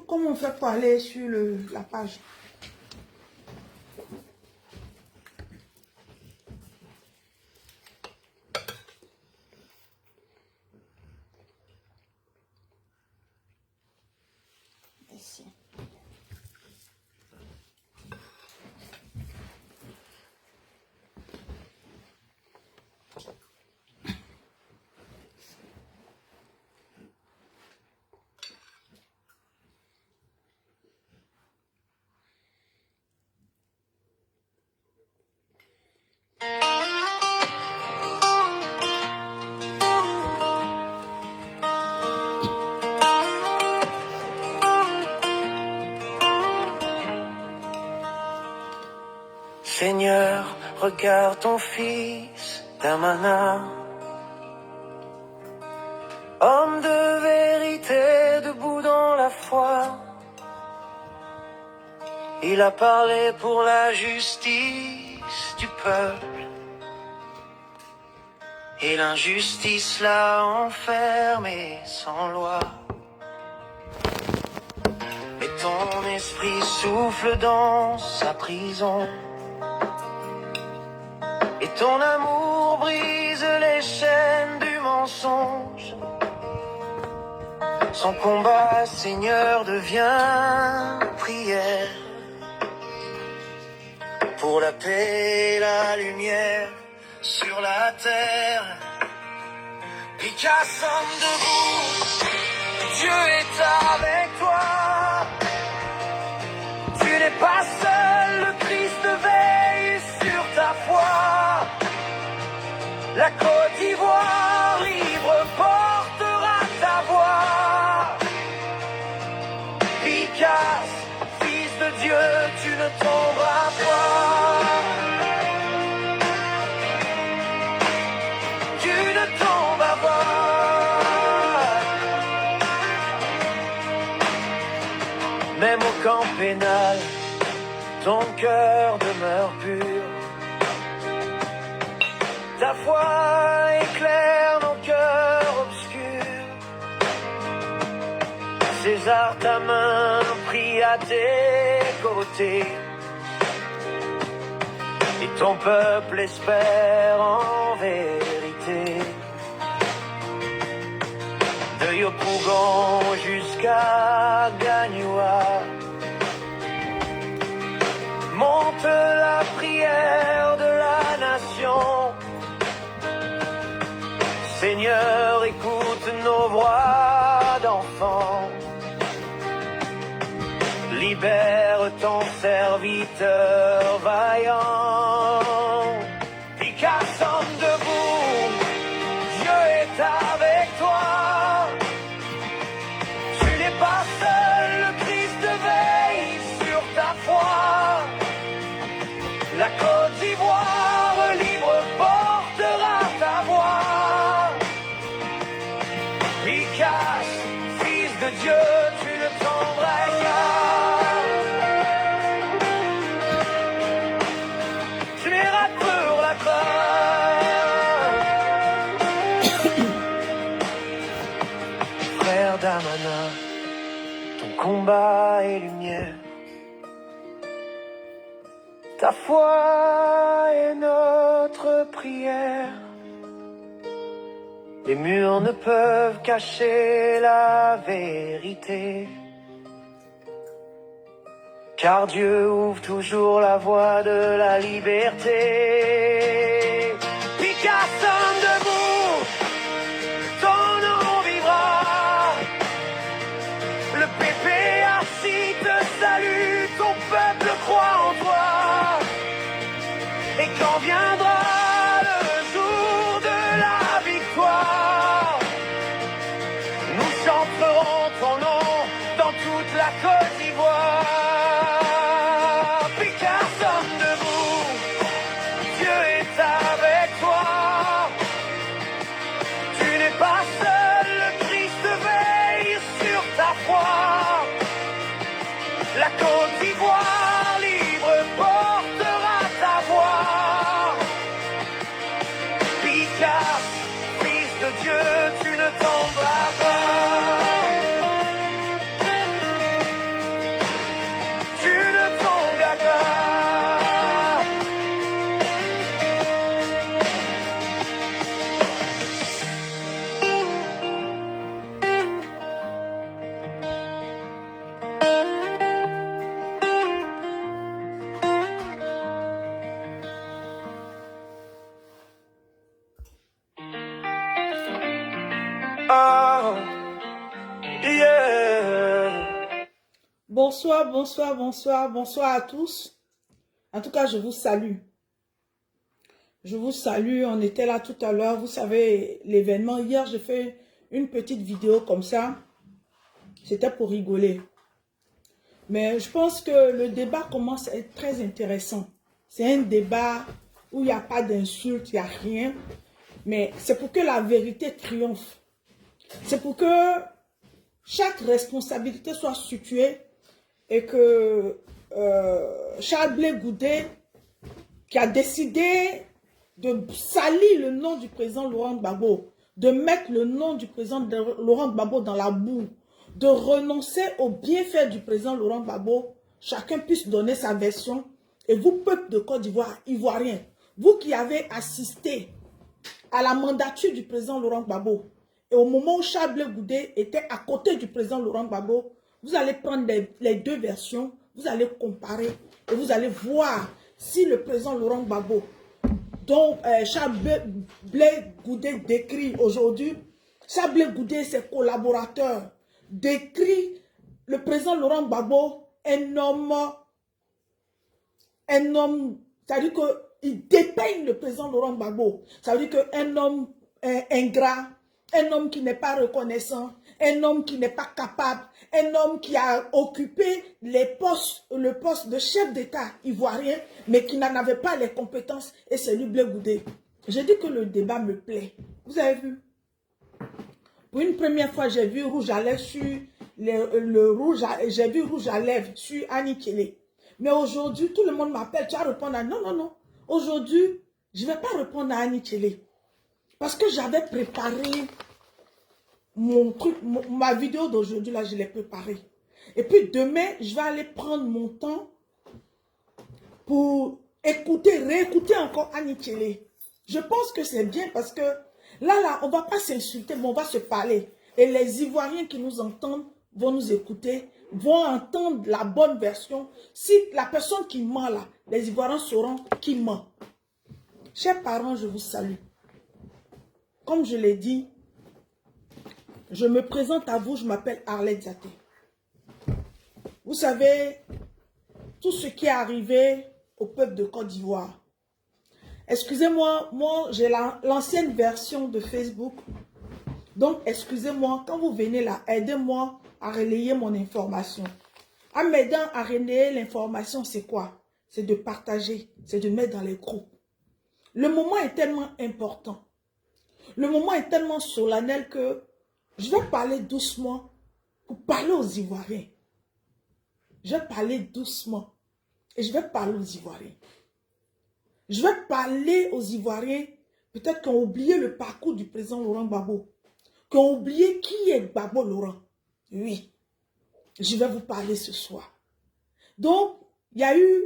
Comment on fait pour aller sur la page? Ici. Seigneur, regarde ton fils Damana, homme de vérité debout dans la foi. Il a parlé pour la justice du peuple, et l'injustice l'a enfermé sans loi. Et ton esprit souffle dans sa prison, et ton amour brise les chaînes du mensonge. Son combat, Seigneur, devient prière pour la paix et la lumière sur la terre. Picasse, homme debout, Dieu est avec toi. Tu n'es pas seul, le Christ veille sur ta foi. La Côte d'Ivoire libre portera ta voix. Picasse, fils de Dieu, tu ne tomberas pas. Tu ne tomberas pas. Même au camp pénal, ton cœur demeure pur. Ta foi éclaire nos cœurs obscurs. César, ta main prie à tes côtés, et ton peuple espère en vérité. De Yopougon jusqu'à Gagnoua, monte la prière de la nation. Seigneur, écoute nos voix d'enfants. Libère ton serviteur vaillant. Picasse, homme debout, Dieu est avec toi. Tu n'es pas seul, le Christ veille sur ta foi. La Côte d'Ivoire libre portera ta voix. Picasse, fils de Dieu, tu ne tomberas pas. Tu n'iras pour la gloire. Frère Damana, ton combat est lumière. Ta foi est notre prière. Les murs ne peuvent cacher la vérité, car Dieu ouvre toujours la voie de la liberté. Picasse, homme debout, ton nom vivra. Le PPAC te salue, ton peuple croit en toi. Et quand viendra le jour de la victoire, nous chanterons ton nom dans toute la Côte d'Ivoire. Picasse, homme debout, Dieu est avec toi. Tu n'es pas seul, le Christ veille sur ta foi. La Côte d'Ivoire libre portera ta voix. Picasse, fils de Dieu, tu ne tomberas pas. Oh, yeah. Bonsoir, bonsoir, bonsoir, bonsoir à tous. En tout cas, je vous salue. Je vous salue, on était là tout à l'heure. Vous savez, l'événement, hier, j'ai fait une petite vidéo comme ça. C'était pour rigoler. Mais je pense que le débat commence à être très intéressant. C'est un débat où il n'y a pas d'insultes, il n'y a rien. Mais c'est pour que la vérité triomphe. C'est pour que chaque responsabilité soit située et que Charles Blé Goudé, qui a décidé de salir le nom du président Laurent Gbagbo, de mettre le nom du président Laurent Gbagbo dans la boue, de renoncer aux bienfaits du président Laurent Gbagbo, chacun puisse donner sa version. Et vous, peuple de Côte d'Ivoire, Ivoiriens, vous qui avez assisté à la mandature du président Laurent Gbagbo, et au moment où Charles Blé Goudé était à côté du président Laurent Gbagbo, vous allez prendre les deux versions, vous allez comparer, et vous allez voir si le président Laurent Gbagbo, dont Charles Blé Goudé décrit aujourd'hui, Charles Blé Goudé et ses collaborateurs décrit le président Laurent Gbagbo un homme, c'est-à-dire qu'il dépeigne le président Laurent Gbagbo, ça veut dire qu'un homme ingrat, un homme qui n'est pas reconnaissant, un homme qui n'est pas capable, un homme qui a occupé le poste de chef d'État ivoirien, mais qui n'en avait pas les compétences, et c'est lui Blé Goudé. J'ai dit que le débat me plaît. Vous avez vu? Pour une première fois, j'ai vu rouge à lèvres sur j'ai vu rouge à lèvres sur Annie Kelly. Mais aujourd'hui, tout le monde m'appelle. Tu vas répondre à non, non, non. Aujourd'hui, je ne vais pas répondre à Annie Kelly. Parce que j'avais préparé mon truc, ma vidéo d'aujourd'hui, là, je l'ai préparée. Et puis demain, je vais aller prendre mon temps pour écouter, réécouter encore Annie Kelly. Je pense que c'est bien parce que là, on ne va pas s'insulter, mais on va se parler. Et les Ivoiriens qui nous entendent vont nous écouter, vont entendre la bonne version. Si la personne qui ment là, les Ivoiriens sauront qui ment. Chers parents, je vous salue. Comme je l'ai dit, je me présente à vous, je m'appelle Arlette Zaté. Vous savez, tout ce qui est arrivé au peuple de Côte d'Ivoire. Excusez-moi, moi j'ai l'ancienne version de Facebook. Donc, excusez-moi, quand vous venez là, aidez-moi à relayer mon information. En m'aidant à relayer l'information, c'est quoi? C'est de partager, c'est de mettre dans les groupes. Le moment est tellement important. Le moment est tellement solennel que je vais parler doucement pour parler aux Ivoiriens. Je vais parler doucement et je vais parler aux Ivoiriens. Je vais parler aux Ivoiriens, peut-être qui ont oublié le parcours du président Laurent Gbagbo, qui ont oublié qui est Gbagbo Laurent. Oui, je vais vous parler ce soir. Donc, il y a eu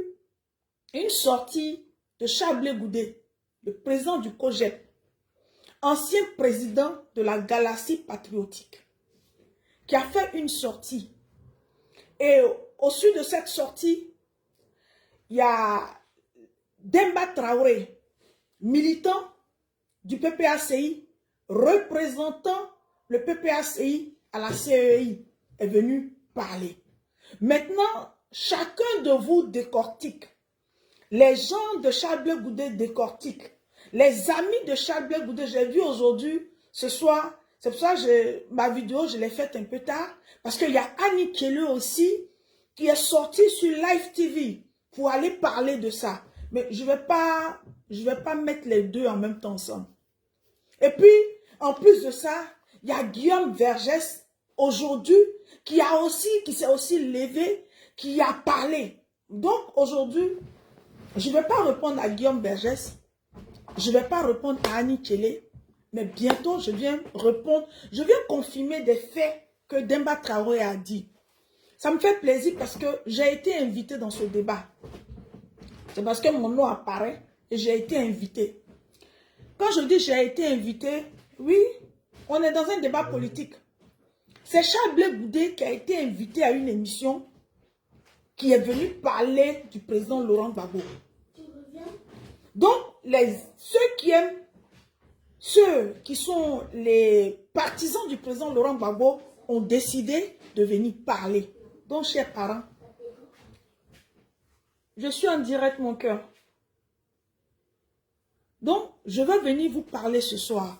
une sortie de Charles Blé Goudé, le président du COJEP, ancien président de la Galaxie patriotique, qui a fait une sortie. Et au sud de cette sortie, il y a Demba Traoré, militant du PPACI, représentant le PPACI à la CEI, est venu parler. Maintenant, chacun de vous décortique. Les gens de Charles Blé Goudé décortiquent. Les amis de Charles Blé Goudé, j'ai vu aujourd'hui, ce soir, c'est pour ça que ma vidéo, je l'ai faite un peu tard, parce qu'il y a Annie Kelly aussi, qui est sortie sur Live TV pour aller parler de ça. Mais je vais pas mettre les deux en même temps ensemble. Et puis, en plus de ça, il y a Guillaume Vergès, aujourd'hui, qui s'est aussi levé, qui a parlé. Donc, aujourd'hui, je ne vais pas répondre à Guillaume Vergès, je ne vais pas répondre à Annie Kelly, mais bientôt, je viens confirmer des faits que Demba Traoré a dit. Ça me fait plaisir parce que j'ai été invitée dans ce débat. C'est parce que mon nom apparaît et j'ai été invitée. Quand je dis j'ai été invitée, oui, on est dans un débat politique. C'est Charles Blé Goudé qui a été invité à une émission qui est venu parler du président Laurent Gbagbo. Donc, ceux qui aiment ceux qui sont les partisans du président Laurent Gbagbo ont décidé de venir parler. Donc, chers parents, je suis en direct, mon cœur. Donc, je vais venir vous parler ce soir.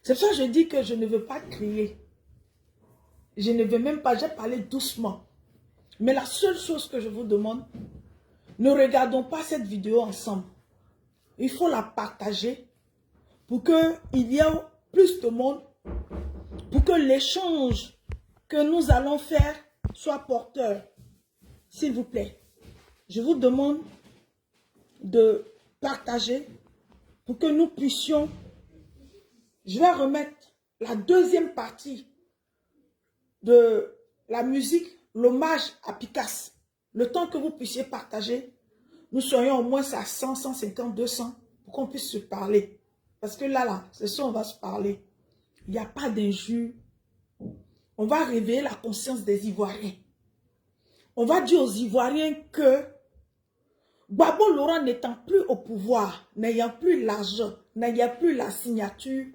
C'est pour ça que je dis que je ne veux pas crier. Je ne veux même pas, j'ai parlé doucement. Mais la seule chose que je vous demande, ne regardons pas cette vidéo ensemble. Il faut la partager pour qu'il y ait plus de monde, pour que l'échange que nous allons faire soit porteur. S'il vous plaît, je vous demande de partager pour que nous puissions. Je vais remettre la deuxième partie de la musique, l'hommage à Picasso. Le temps que vous puissiez partager, nous serions au moins à 100, 150, 200 pour qu'on puisse se parler. Parce que là, c'est ça, on va se parler. Il n'y a pas d'injure. On va réveiller la conscience des Ivoiriens. On va dire aux Ivoiriens que Gbagbo Laurent n'étant plus au pouvoir, n'ayant plus l'argent, n'ayant plus la signature,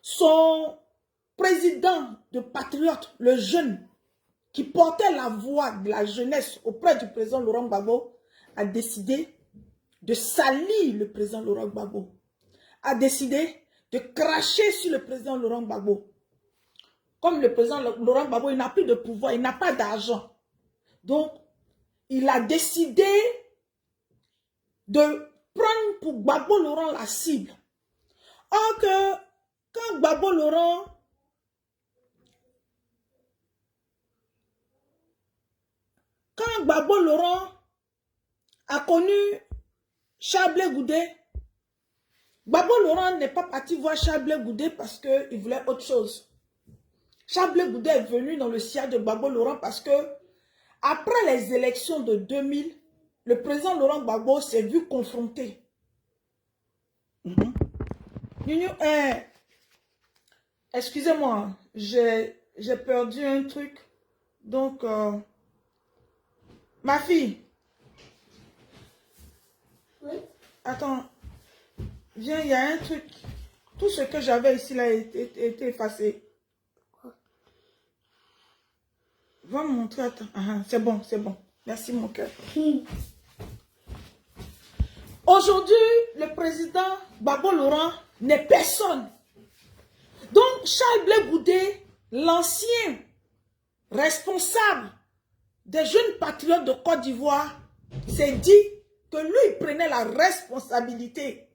son président de patriotes, le jeune, qui portait la voix de la jeunesse auprès du président Laurent Gbagbo, a décidé de salir le président Laurent Gbagbo, a décidé de cracher sur le président Laurent Gbagbo. Comme le président Laurent Gbagbo, il n'a plus de pouvoir, il n'a pas d'argent. Donc, il a décidé de prendre pour Gbagbo Laurent la cible. Or que, quand Gbagbo Laurent a connu Charles Goudé, Gbagbo Laurent n'est pas parti voir Charles Goudé parce qu'il voulait autre chose. Charles Goudé est venu dans le siège de Gbagbo Laurent parce que après les élections de 2000, le président Laurent Gbagbo s'est vu confronté. Excusez-moi, j'ai perdu un truc. Donc, ma fille. Oui. Attends. Viens, il y a un truc. Tout ce que j'avais ici là a été effacé. Va me montrer. Attends. C'est bon, c'est bon. Merci mon cœur. Aujourd'hui, le président Gbagbo Laurent n'est personne. Donc, Charles Blé Goudé, l'ancien responsable des jeunes patriotes de Côte d'Ivoire, s'est dit que lui, il prenait la responsabilité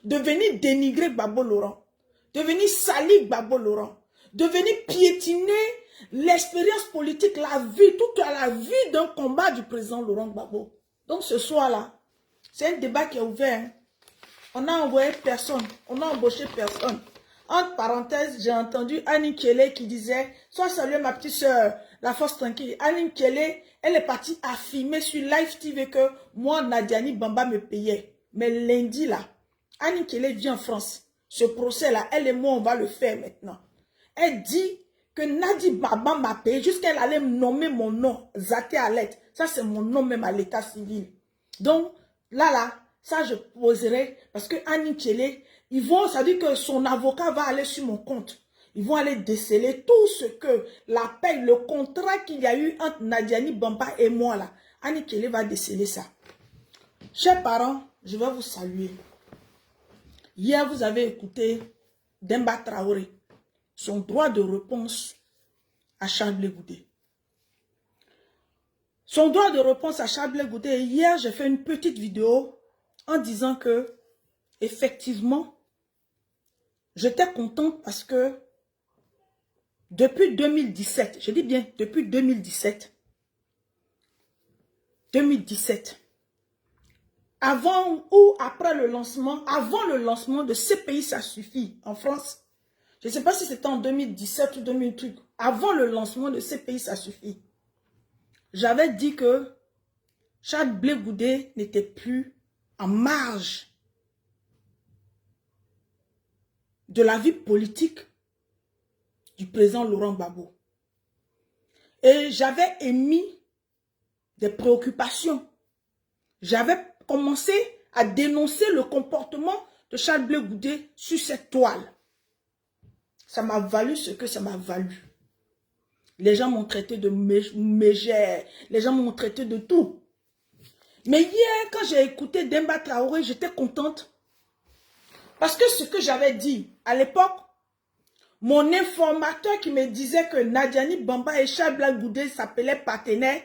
de venir dénigrer Gbagbo Laurent, de venir salir Gbagbo Laurent, de venir piétiner l'expérience politique, la vie, toute la vie d'un combat du président Laurent Gbagbo. Donc ce soir-là, c'est un débat qui est ouvert. Hein. On n'a envoyé personne, on n'a embauché personne. Entre parenthèses, j'ai entendu Annie Kelly qui disait « Sois saluée ma petite soeur, la force tranquille ». Annie Kelly, elle est partie affirmer sur Live TV que moi, Nadiani Bamba me payait. Mais lundi là, Annie Kelly vient en France. Ce procès-là, elle et moi, on va le faire maintenant. Elle dit que Nadi Bamba m'a payé jusqu'elle allait me nommer mon nom, Zaté Alet. Ça, c'est mon nom même à l'état civil. Donc, là, ça, je poserai parce que Annie Kelly, ça dit que son avocat va aller sur mon compte. Ils vont aller déceler tout ce que la paye, le contrat qu'il y a eu entre Nadiani Bamba et moi là. Annie Kelly va déceler ça. Chers parents, je vais vous saluer. Hier, vous avez écouté Demba Traoré, son droit de réponse à Charles Blé Goudé. Son droit de réponse à Charles Blé Goudé. Hier, j'ai fait une petite vidéo en disant que, effectivement, j'étais contente parce que depuis 2017, je dis bien depuis 2017, avant ou après le lancement, avant le lancement de CPI, ça suffit en France. Je ne sais pas si c'était en 2017 ou 2008, avant le lancement de CPI, ça suffit. J'avais dit que Charles Blé Goudé n'était plus en marge de la vie politique du président Laurent Gbagbo. Et j'avais émis des préoccupations. J'avais commencé à dénoncer le comportement de Charles Blé Goudé sur cette toile. Ça m'a valu ce que ça m'a valu. Les gens m'ont traité de mégère, les gens m'ont traité de tout. Mais hier, quand j'ai écouté Demba Traoré, j'étais contente. Parce que ce que j'avais dit à l'époque, mon informateur qui me disait que Nadiani Bamba et Charles Blé Goudé s'appelaient partenaires,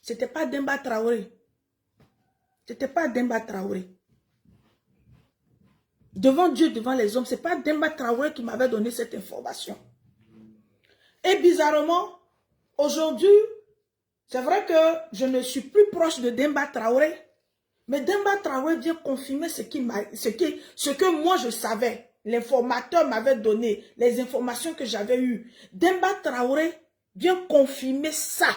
ce n'était pas Demba Traoré. Ce n'était pas Demba Traoré. Devant Dieu, devant les hommes, ce n'est pas Demba Traoré qui m'avait donné cette information. Et bizarrement, aujourd'hui, c'est vrai que je ne suis plus proche de Demba Traoré, mais Demba Traoré vient confirmer ce que moi je savais. L'informateur m'avait donné, les informations que j'avais eues. Demba Traoré vient confirmer ça.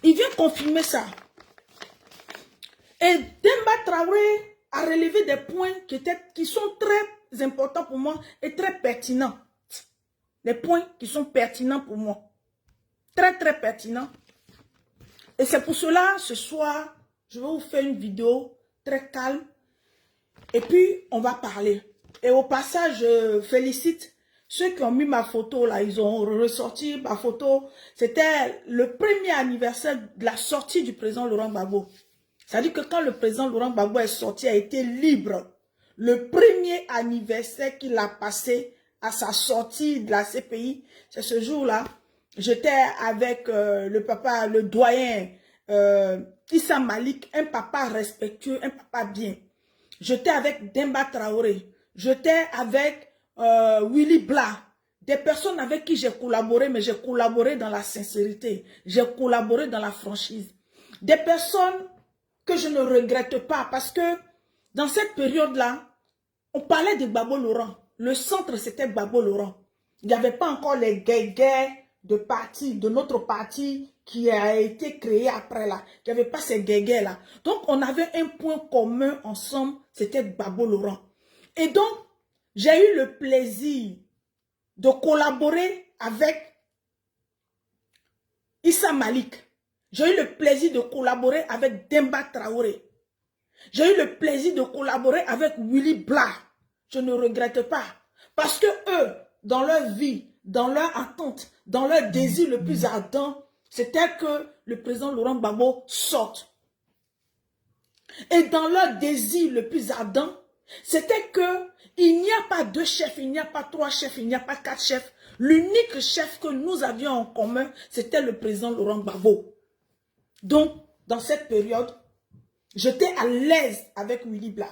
Il vient confirmer ça. Et Demba Traoré a relevé des points qui sont très importants pour moi et très pertinents. Des points qui sont pertinents pour moi. Très, très pertinents. Et c'est pour cela, ce soir, je vais vous faire une vidéo très calme. Et puis, on va parler. Et au passage, je félicite ceux qui ont mis ma photo là. Ils ont ressorti ma photo. C'était le premier anniversaire de la sortie du président Laurent Gbagbo. C'est-à-dire que quand le président Laurent Gbagbo est sorti, a été libre. Le premier anniversaire qu'il a passé à sa sortie de la CPI, c'est ce jour-là. J'étais avec le papa, le doyen Issa Malik, un papa respectueux, un papa bien. J'étais avec Demba Traoré. J'étais avec Willy Blah. Des personnes avec qui j'ai collaboré, mais j'ai collaboré dans la sincérité. J'ai collaboré dans la franchise. Des personnes que je ne regrette pas parce que dans cette période-là, on parlait de Gbagbo Laurent. Le centre, c'était Gbagbo Laurent. Il n'y avait pas encore les guerres de notre parti qui a été créé après là. Il n'y avait pas ces guerres là. Donc, on avait un point commun ensemble, c'était Gbagbo Laurent. Et donc, j'ai eu le plaisir de collaborer avec Issa Malik. J'ai eu le plaisir de collaborer avec Demba Traoré. J'ai eu le plaisir de collaborer avec Willy Blah. Je ne regrette pas. Parce que eux, dans leur vie, dans leur attente, dans leur désir le plus ardent, c'était que le président Laurent Gbagbo sorte. Et dans leur désir le plus ardent, c'était que il n'y a pas deux chefs, il n'y a pas trois chefs, il n'y a pas quatre chefs. L'unique chef que nous avions en commun, c'était le président Laurent Gbagbo. Donc, dans cette période, j'étais à l'aise avec Willy Blah.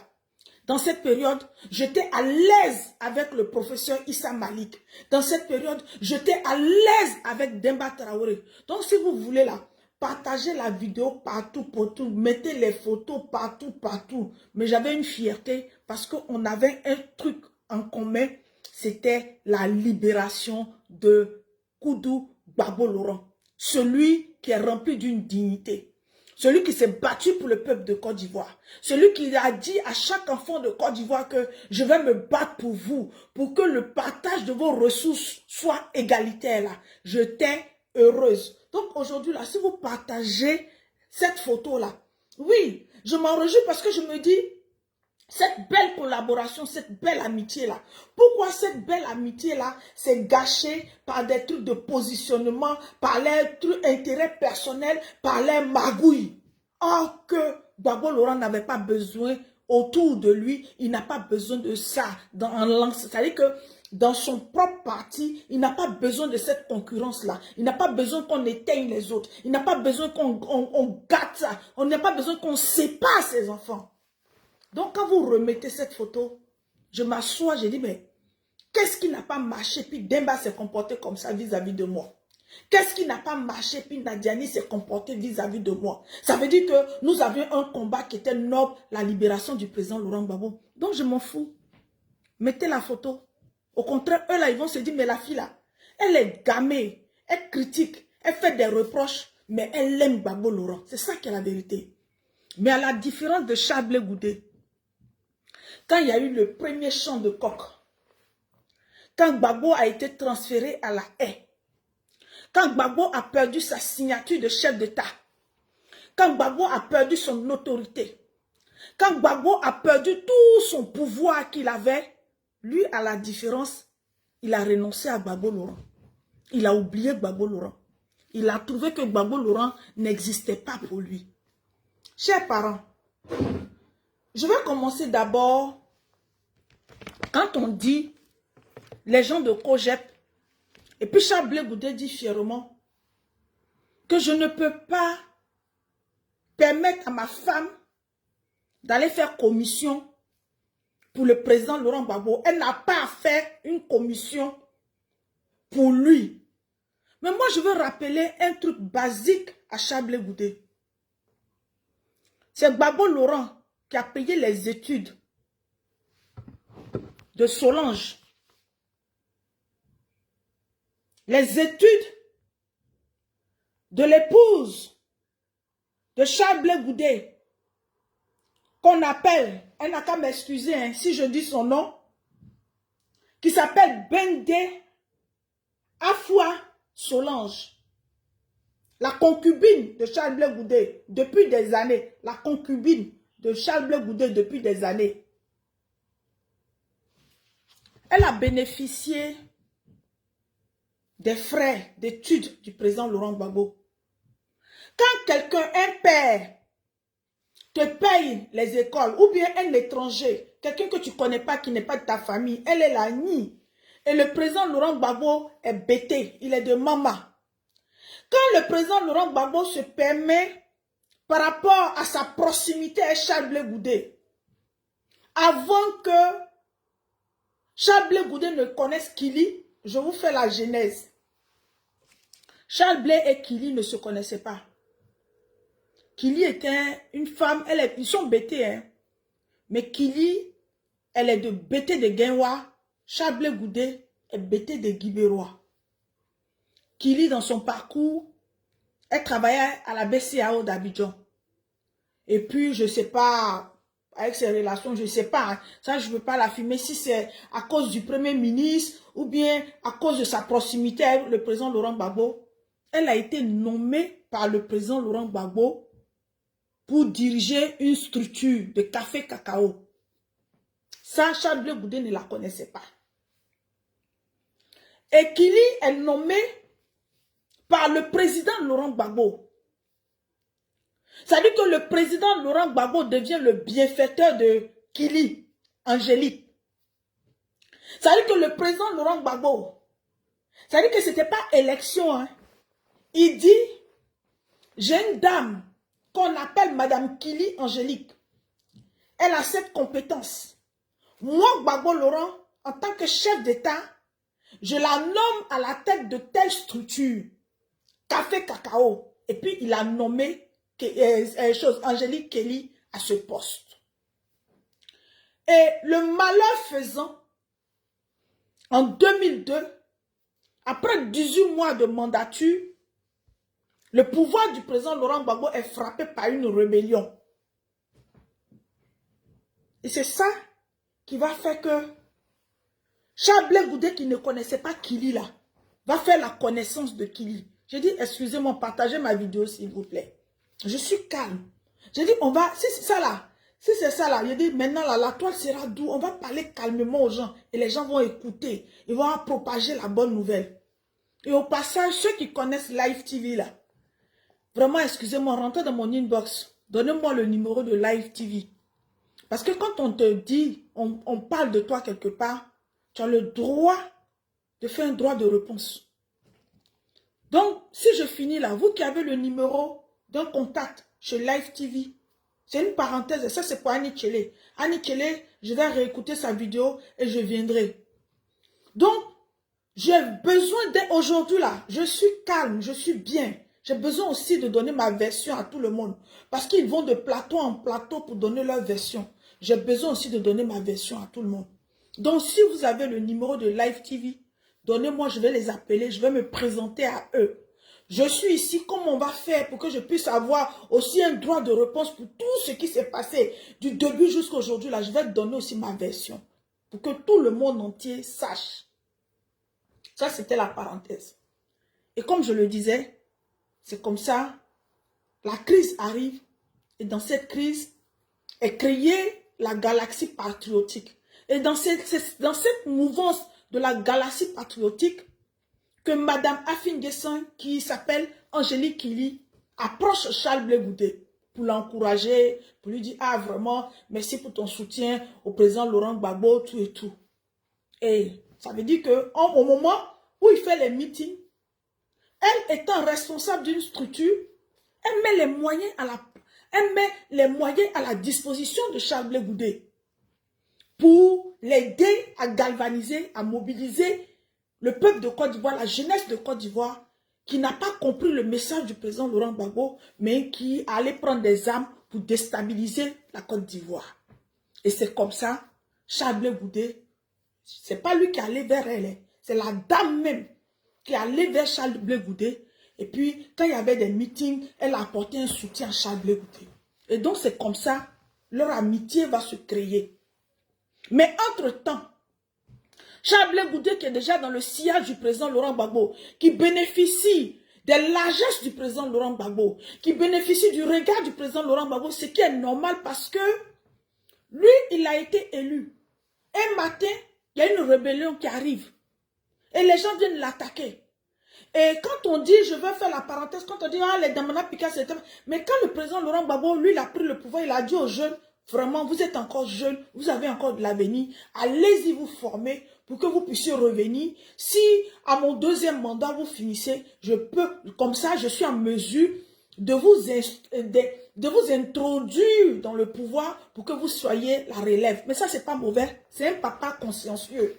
Dans cette période, j'étais à l'aise avec le professeur Issa Malik. Dans cette période, j'étais à l'aise avec Demba Traoré. Donc, si vous voulez là, partagez la vidéo partout, mettez les photos partout. Mais j'avais une fierté parce qu'on avait un truc en commun, c'était la libération de Koudou Gbagbo Laurent. Celui qui est rempli d'une dignité. Celui qui s'est battu pour le peuple de Côte d'Ivoire. Celui qui a dit à chaque enfant de Côte d'Ivoire que je vais me battre pour vous, pour que le partage de vos ressources soit égalitaire là. J'étais heureuse. Donc aujourd'hui là, si vous partagez cette photo là, oui, je m'en réjouis parce que je me dis, cette belle collaboration, cette belle amitié-là. Pourquoi cette belle amitié-là s'est gâchée par des trucs de positionnement, par les trucs intérêts personnels, par les magouilles? Or que Gbagbo Laurent n'avait pas besoin autour de lui, il n'a pas besoin de ça. C'est-à-dire que dans son propre parti, il n'a pas besoin de cette concurrence-là. Il n'a pas besoin qu'on éteigne les autres. Il n'a pas besoin qu'on gâte ça. On n'a pas besoin qu'on sépare ses enfants. Donc, quand vous remettez cette photo, je m'assois, je dis, mais qu'est-ce qui n'a pas marché? Puis Demba s'est comporté comme ça vis-à-vis de moi. Qu'est-ce qui n'a pas marché? Puis Nadiani s'est comporté vis-à-vis de moi. Ça veut dire que nous avions un combat qui était noble, la libération du président Laurent Gbagbo. Donc, je m'en fous. Mettez la photo. Au contraire, eux là, ils vont se dire, mais la fille là, elle est gamée, elle critique, elle fait des reproches, mais elle aime Gbagbo Laurent. C'est ça qui est la vérité. Mais à la différence de Charles Blé Goudé, quand il y a eu le premier champ de coq, quand Gbagbo a été transféré à la haie, quand Gbagbo a perdu sa signature de chef d'État, quand Gbagbo a perdu son autorité, Quand Gbagbo a perdu tout son pouvoir qu'il avait, lui, à la différence, il a renoncé à Gbagbo Laurent. Il a oublié Gbagbo Laurent. Il a trouvé que Gbagbo Laurent n'existait pas pour lui. Chers parents, je vais commencer d'abord, quand on dit les gens de Cogep, et puis Charles Blé Goudé dit fièrement que je ne peux pas permettre à ma femme d'aller faire commission pour le président Laurent Gbagbo. Elle n'a pas fait une commission pour lui. Mais moi, je veux rappeler un truc basique à Charles Blé Goudé. C'est Gbagbo Laurent qui a payé les études de Solange. Les études de l'épouse de Charles Blé Goudé, qu'on appelle, elle n'a qu'à m'excuser hein, si je dis son nom, qui s'appelle Bende Afua Solange. La concubine de Charles Blé Goudé depuis des années. La concubine de Charles Blé Goudé depuis des années. Elle a bénéficié des frais d'études du président Laurent Gbagbo. Quand quelqu'un, un père, te paye les écoles, ou bien un étranger, quelqu'un que tu ne connais pas, qui n'est pas de ta famille, elle est la nid. Et le président Laurent Gbagbo est bêté, il est de Mama. Quand le président Laurent Gbagbo se permet, par rapport à sa proximité avec Charles Blé Goudé, avant que Charles Blé Goudé ne connaisse Kili, je vous fais la genèse. Charles Blé et Kili ne se connaissaient pas. Kili était une femme, ils sont bêtés, hein. Mais Kili, elle est de Bété de Genwa. Charles Blé Goudé est Bété de Guibérois. Kili, dans son parcours, elle travaillait à la BCAO d'Abidjan. Et puis, je ne sais pas, avec ses relations, je ne sais pas, hein, ça je ne veux pas l'affirmer, si c'est à cause du Premier ministre ou bien à cause de sa proximité avec le président Laurent Gbagbo. Elle a été nommée par le président Laurent Gbagbo pour diriger une structure de café cacao. Ça, Charles Blé Goudé ne la connaissait pas. Et Kili est nommé par le président Laurent Gbagbo. Ça veut dire que le président Laurent Gbagbo devient le bienfaiteur de Kili, Angélique. Ça veut dire que le président Laurent Gbagbo, ça veut dire que ce n'était pas élection. Hein. Il dit, j'ai une dame qu'on appelle Madame Kili Angélique. Elle a cette compétence. Moi, Gbagbo Laurent, en tant que chef d'État, je la nomme à la tête de telle structure. Café Cacao. Et puis, il a nommé Angélique Kelly à ce poste. Et le malheur faisant, en 2002, après 18 mois de mandature, le pouvoir du président Laurent Gbagbo est frappé par une rébellion. Et c'est ça qui va faire que Charles Blé Goudé, qui ne connaissait pas Kili là, va faire la connaissance de Kili. J'ai dit, excusez-moi, partagez ma vidéo s'il vous plaît. Je suis calme. J'ai dit, on va, si c'est ça là, si c'est ça là, j'ai dit, maintenant là, la toile sera douce, on va parler calmement aux gens et les gens vont écouter, ils vont propager la bonne nouvelle. Et au passage, ceux qui connaissent Live TV là, vraiment, excusez-moi, rentrez dans mon inbox, donnez-moi le numéro de Live TV. Parce que quand on te dit, on parle de toi quelque part, tu as le droit de faire un droit de réponse. Donc, si je finis là, vous qui avez le numéro d'un contact chez Live TV, c'est une parenthèse, et ça c'est pour Annie Tchele. Annie Tchele, je vais réécouter sa vidéo et je viendrai. Donc, j'ai besoin d'aujourd'hui là, je suis calme, je suis bien. J'ai besoin aussi de donner ma version à tout le monde. Parce qu'ils vont de plateau en plateau pour donner leur version. J'ai besoin aussi de donner ma version à tout le monde. Donc, si vous avez le numéro de Live TV, donnez-moi, je vais les appeler, je vais me présenter à eux. Je suis ici, comment on va faire pour que je puisse avoir aussi un droit de réponse pour tout ce qui s'est passé du début jusqu'à aujourd'hui. Là, je vais donner aussi ma version pour que tout le monde entier sache. Ça, c'était la parenthèse. Et comme je le disais, c'est comme ça, la crise arrive. Et dans cette crise, et créer la galaxie patriotique. Et dans cette mouvance de la galaxie patriotique, que Madame Afin Guessin, qui s'appelle Angélique Kili, approche Charles Blé Goudé pour l'encourager, pour lui dire, ah vraiment, merci pour ton soutien au président Laurent Gbagbo, tout et tout. Et ça veut dire qu'au moment où il fait les meetings, elle étant responsable d'une structure, elle met les moyens à la disposition de Charles Blé Goudé pour l'aider à galvaniser, à mobiliser le peuple de Côte d'Ivoire, la jeunesse de Côte d'Ivoire, qui n'a pas compris le message du président Laurent Gbagbo, mais qui allait prendre des armes pour déstabiliser la Côte d'Ivoire. Et c'est comme ça, Charles Blé Goudé, c'est pas lui qui est allé vers elle, c'est la dame même qui est allée vers Charles Blé Goudé. Et puis, quand il y avait des meetings, elle a apporté un soutien à Charles Blé Goudé. Et donc, c'est comme ça, leur amitié va se créer. Mais entre-temps, Charles Blé Goudé, qui est déjà dans le sillage du président Laurent Gbagbo, qui bénéficie des largesses du président Laurent Gbagbo, qui bénéficie du regard du président Laurent Gbagbo, ce qui est normal parce que lui, il a été élu. Un matin, il y a une rébellion qui arrive. Et les gens viennent l'attaquer. Et quand on dit, je veux faire la parenthèse, quand on dit, ah, les Damana Pika, c'est... Mais quand le président Laurent Gbagbo, lui, il a pris le pouvoir, il a dit aux jeunes, vraiment, vous êtes encore jeunes, vous avez encore de l'avenir, allez-y vous former pour que vous puissiez revenir. Si, à mon deuxième mandat, vous finissez, je peux, comme ça, je suis en mesure de vous introduire dans le pouvoir pour que vous soyez la relève. Mais ça, c'est pas mauvais. C'est un papa consciencieux.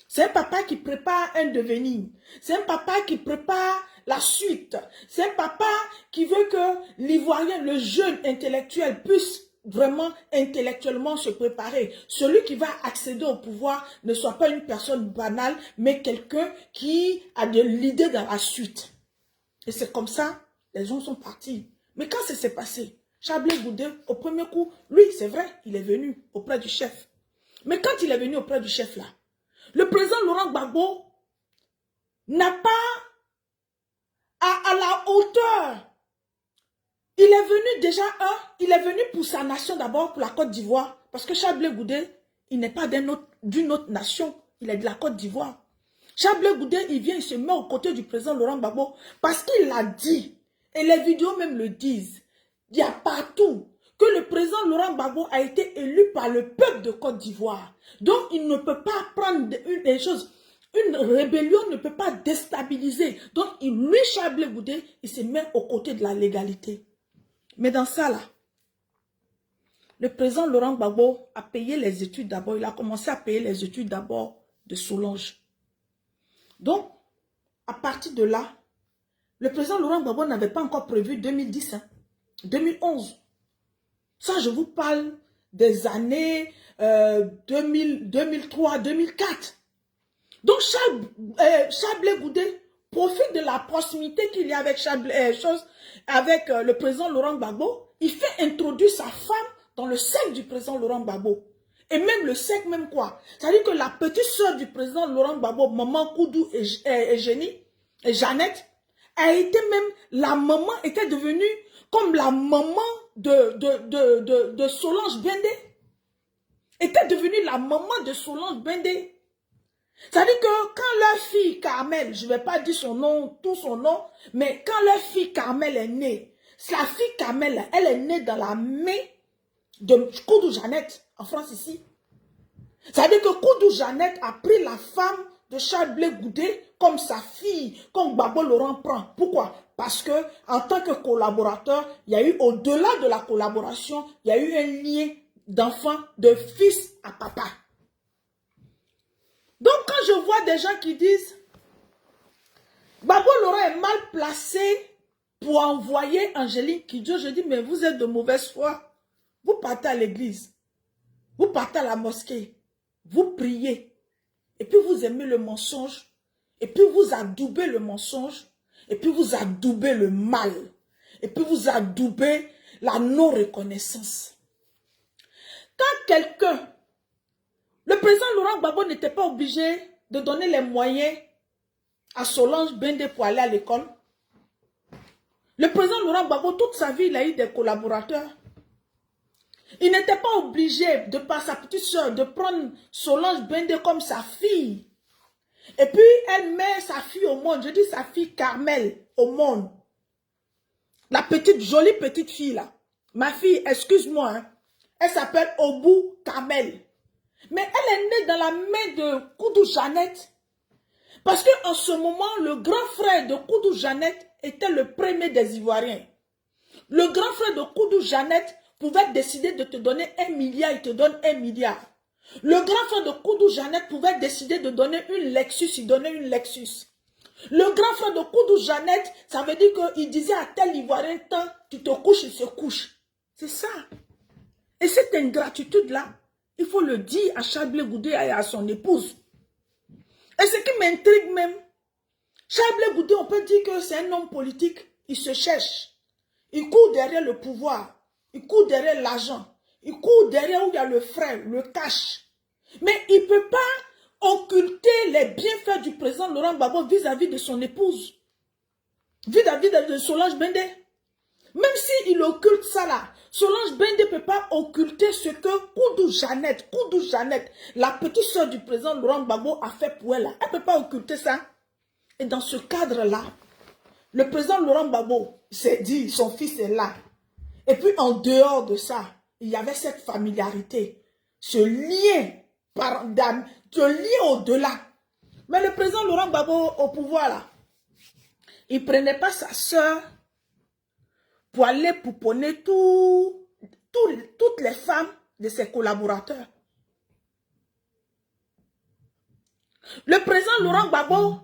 C'est un papa qui prépare un devenir. C'est un papa qui prépare la suite. C'est un papa qui veut que l'Ivoirien, le jeune intellectuel, puisse vraiment intellectuellement se préparer. Celui qui va accéder au pouvoir ne soit pas une personne banale, mais quelqu'un qui a de l'idée dans la suite. Et c'est comme ça, les gens sont partis. Mais quand ça s'est passé, Charles Blé Goudé, au premier coup, lui, c'est vrai, il est venu auprès du chef. Mais quand il est venu auprès du chef là, le président Laurent Gbagbo n'a pas à la hauteur. Il est venu déjà, il est venu pour sa nation d'abord, pour la Côte d'Ivoire. Parce que Charles Blé Goudé, il n'est pas d'une autre nation, il est de la Côte d'Ivoire. Charles Blé Goudé, il vient, il se met aux côtés du président Laurent Gbagbo parce qu'il l'a dit, et les vidéos même le disent, il y a partout que le président Laurent Gbagbo a été élu par le peuple de Côte d'Ivoire. Donc, il ne peut pas prendre des choses. Une rébellion ne peut pas déstabiliser. Donc, lui, Charles Blé Goudé, il se met aux côtés de la légalité. Mais dans ça, là, le président Laurent Gbagbo a payé les études d'abord. Il a commencé à payer les études d'abord de Solange. Donc, à partir de là, le président Laurent Gbagbo n'avait pas encore prévu 2010, 2011. Ça, je vous parle des années 2003, 2004. Donc, Charles Blé Goudé profite de la proximité qu'il y a avec, le président Laurent Gbagbo. Il fait introduire sa femme dans le cercle du président Laurent Gbagbo. Et même le cercle, même quoi. C'est-à-dire que la petite soeur du président Laurent Gbagbo, Maman Koudou et Jeannette, a été même, la maman était devenue comme la maman de Solange Bendé. Était devenue la maman de Solange Bendé. C'est-à-dire que quand leur fille Carmel, je ne vais pas dire son nom, tout son nom, mais quand leur fille Carmel est née, sa fille Carmel, elle est née dans la main de Koudou Jeannette, en France ici. C'est-à-dire que Koudou Jeannette a pris la femme de Charles Blé Goudé comme sa fille, comme Gbagbo Laurent prend. Pourquoi? Parce que en tant que collaborateur, il y a eu, au-delà de la collaboration, il y a eu un lien d'enfant, de fils à papa. Donc quand je vois des gens qui disent Gbagbo Laurent est mal placé pour envoyer Angélique Kidjo, je dis mais vous êtes de mauvaise foi. Vous partez à l'église, vous partez à la mosquée, vous priez, et puis vous aimez le mensonge, et puis vous adoubez le mensonge, et puis vous adoubez le mal, et puis vous adoubez la non-reconnaissance. Quand quelqu'un, le président Laurent Gbagbo n'était pas obligé de donner les moyens à Solange Bendé pour aller à l'école. Le président Laurent Gbagbo, toute sa vie, il a eu des collaborateurs. Il n'était pas obligé, de par sa petite soeur, de prendre Solange Bendé comme sa fille. Et puis, elle met sa fille au monde. Je dis sa fille Carmel au monde. La petite, jolie petite fille là. Ma fille, excuse-moi, hein, elle s'appelle Obou Carmel. Mais elle est née dans la main de Koudou Jeannette. Parce qu'en ce moment, le grand frère de Koudou Jeannette était le premier des Ivoiriens. Le grand frère de Koudou Jeannette pouvait décider de te donner 1 milliard, il te donne 1 milliard. Le grand frère de Koudou Jeannette pouvait décider de donner une Lexus, il donnait une Lexus. Le grand frère de Koudou Jeannette, ça veut dire qu'il disait à tel Ivoirien, tant tu te couches, il se couche. C'est ça. Et cette ingratitude-là, il faut le dire à Charles Goudé et à son épouse. Et ce qui m'intrigue même, Charles Goudé, on peut dire que c'est un homme politique, il se cherche. Il court derrière le pouvoir, il court derrière l'argent, il court derrière où il y a le frère, le cash. Mais il ne peut pas occulter les bienfaits du président Laurent Gbagbo vis-à-vis de son épouse, vis-à-vis de Solange Bendé. Même s'il occulte ça là, Solange Bendé ne peut pas occulter ce que Koudou Jeannette, la petite soeur du président Laurent Gbagbo a fait pour elle. Elle ne peut pas occulter ça. Et dans ce cadre-là, le président Laurent Gbagbo s'est dit, son fils est là. Et puis en dehors de ça, il y avait cette familiarité, ce lien au-delà. Mais le président Laurent Gbagbo au pouvoir là, il ne prenait pas sa soeur pour aller pouponner toutes les femmes de ses collaborateurs. Le président Laurent Gbagbo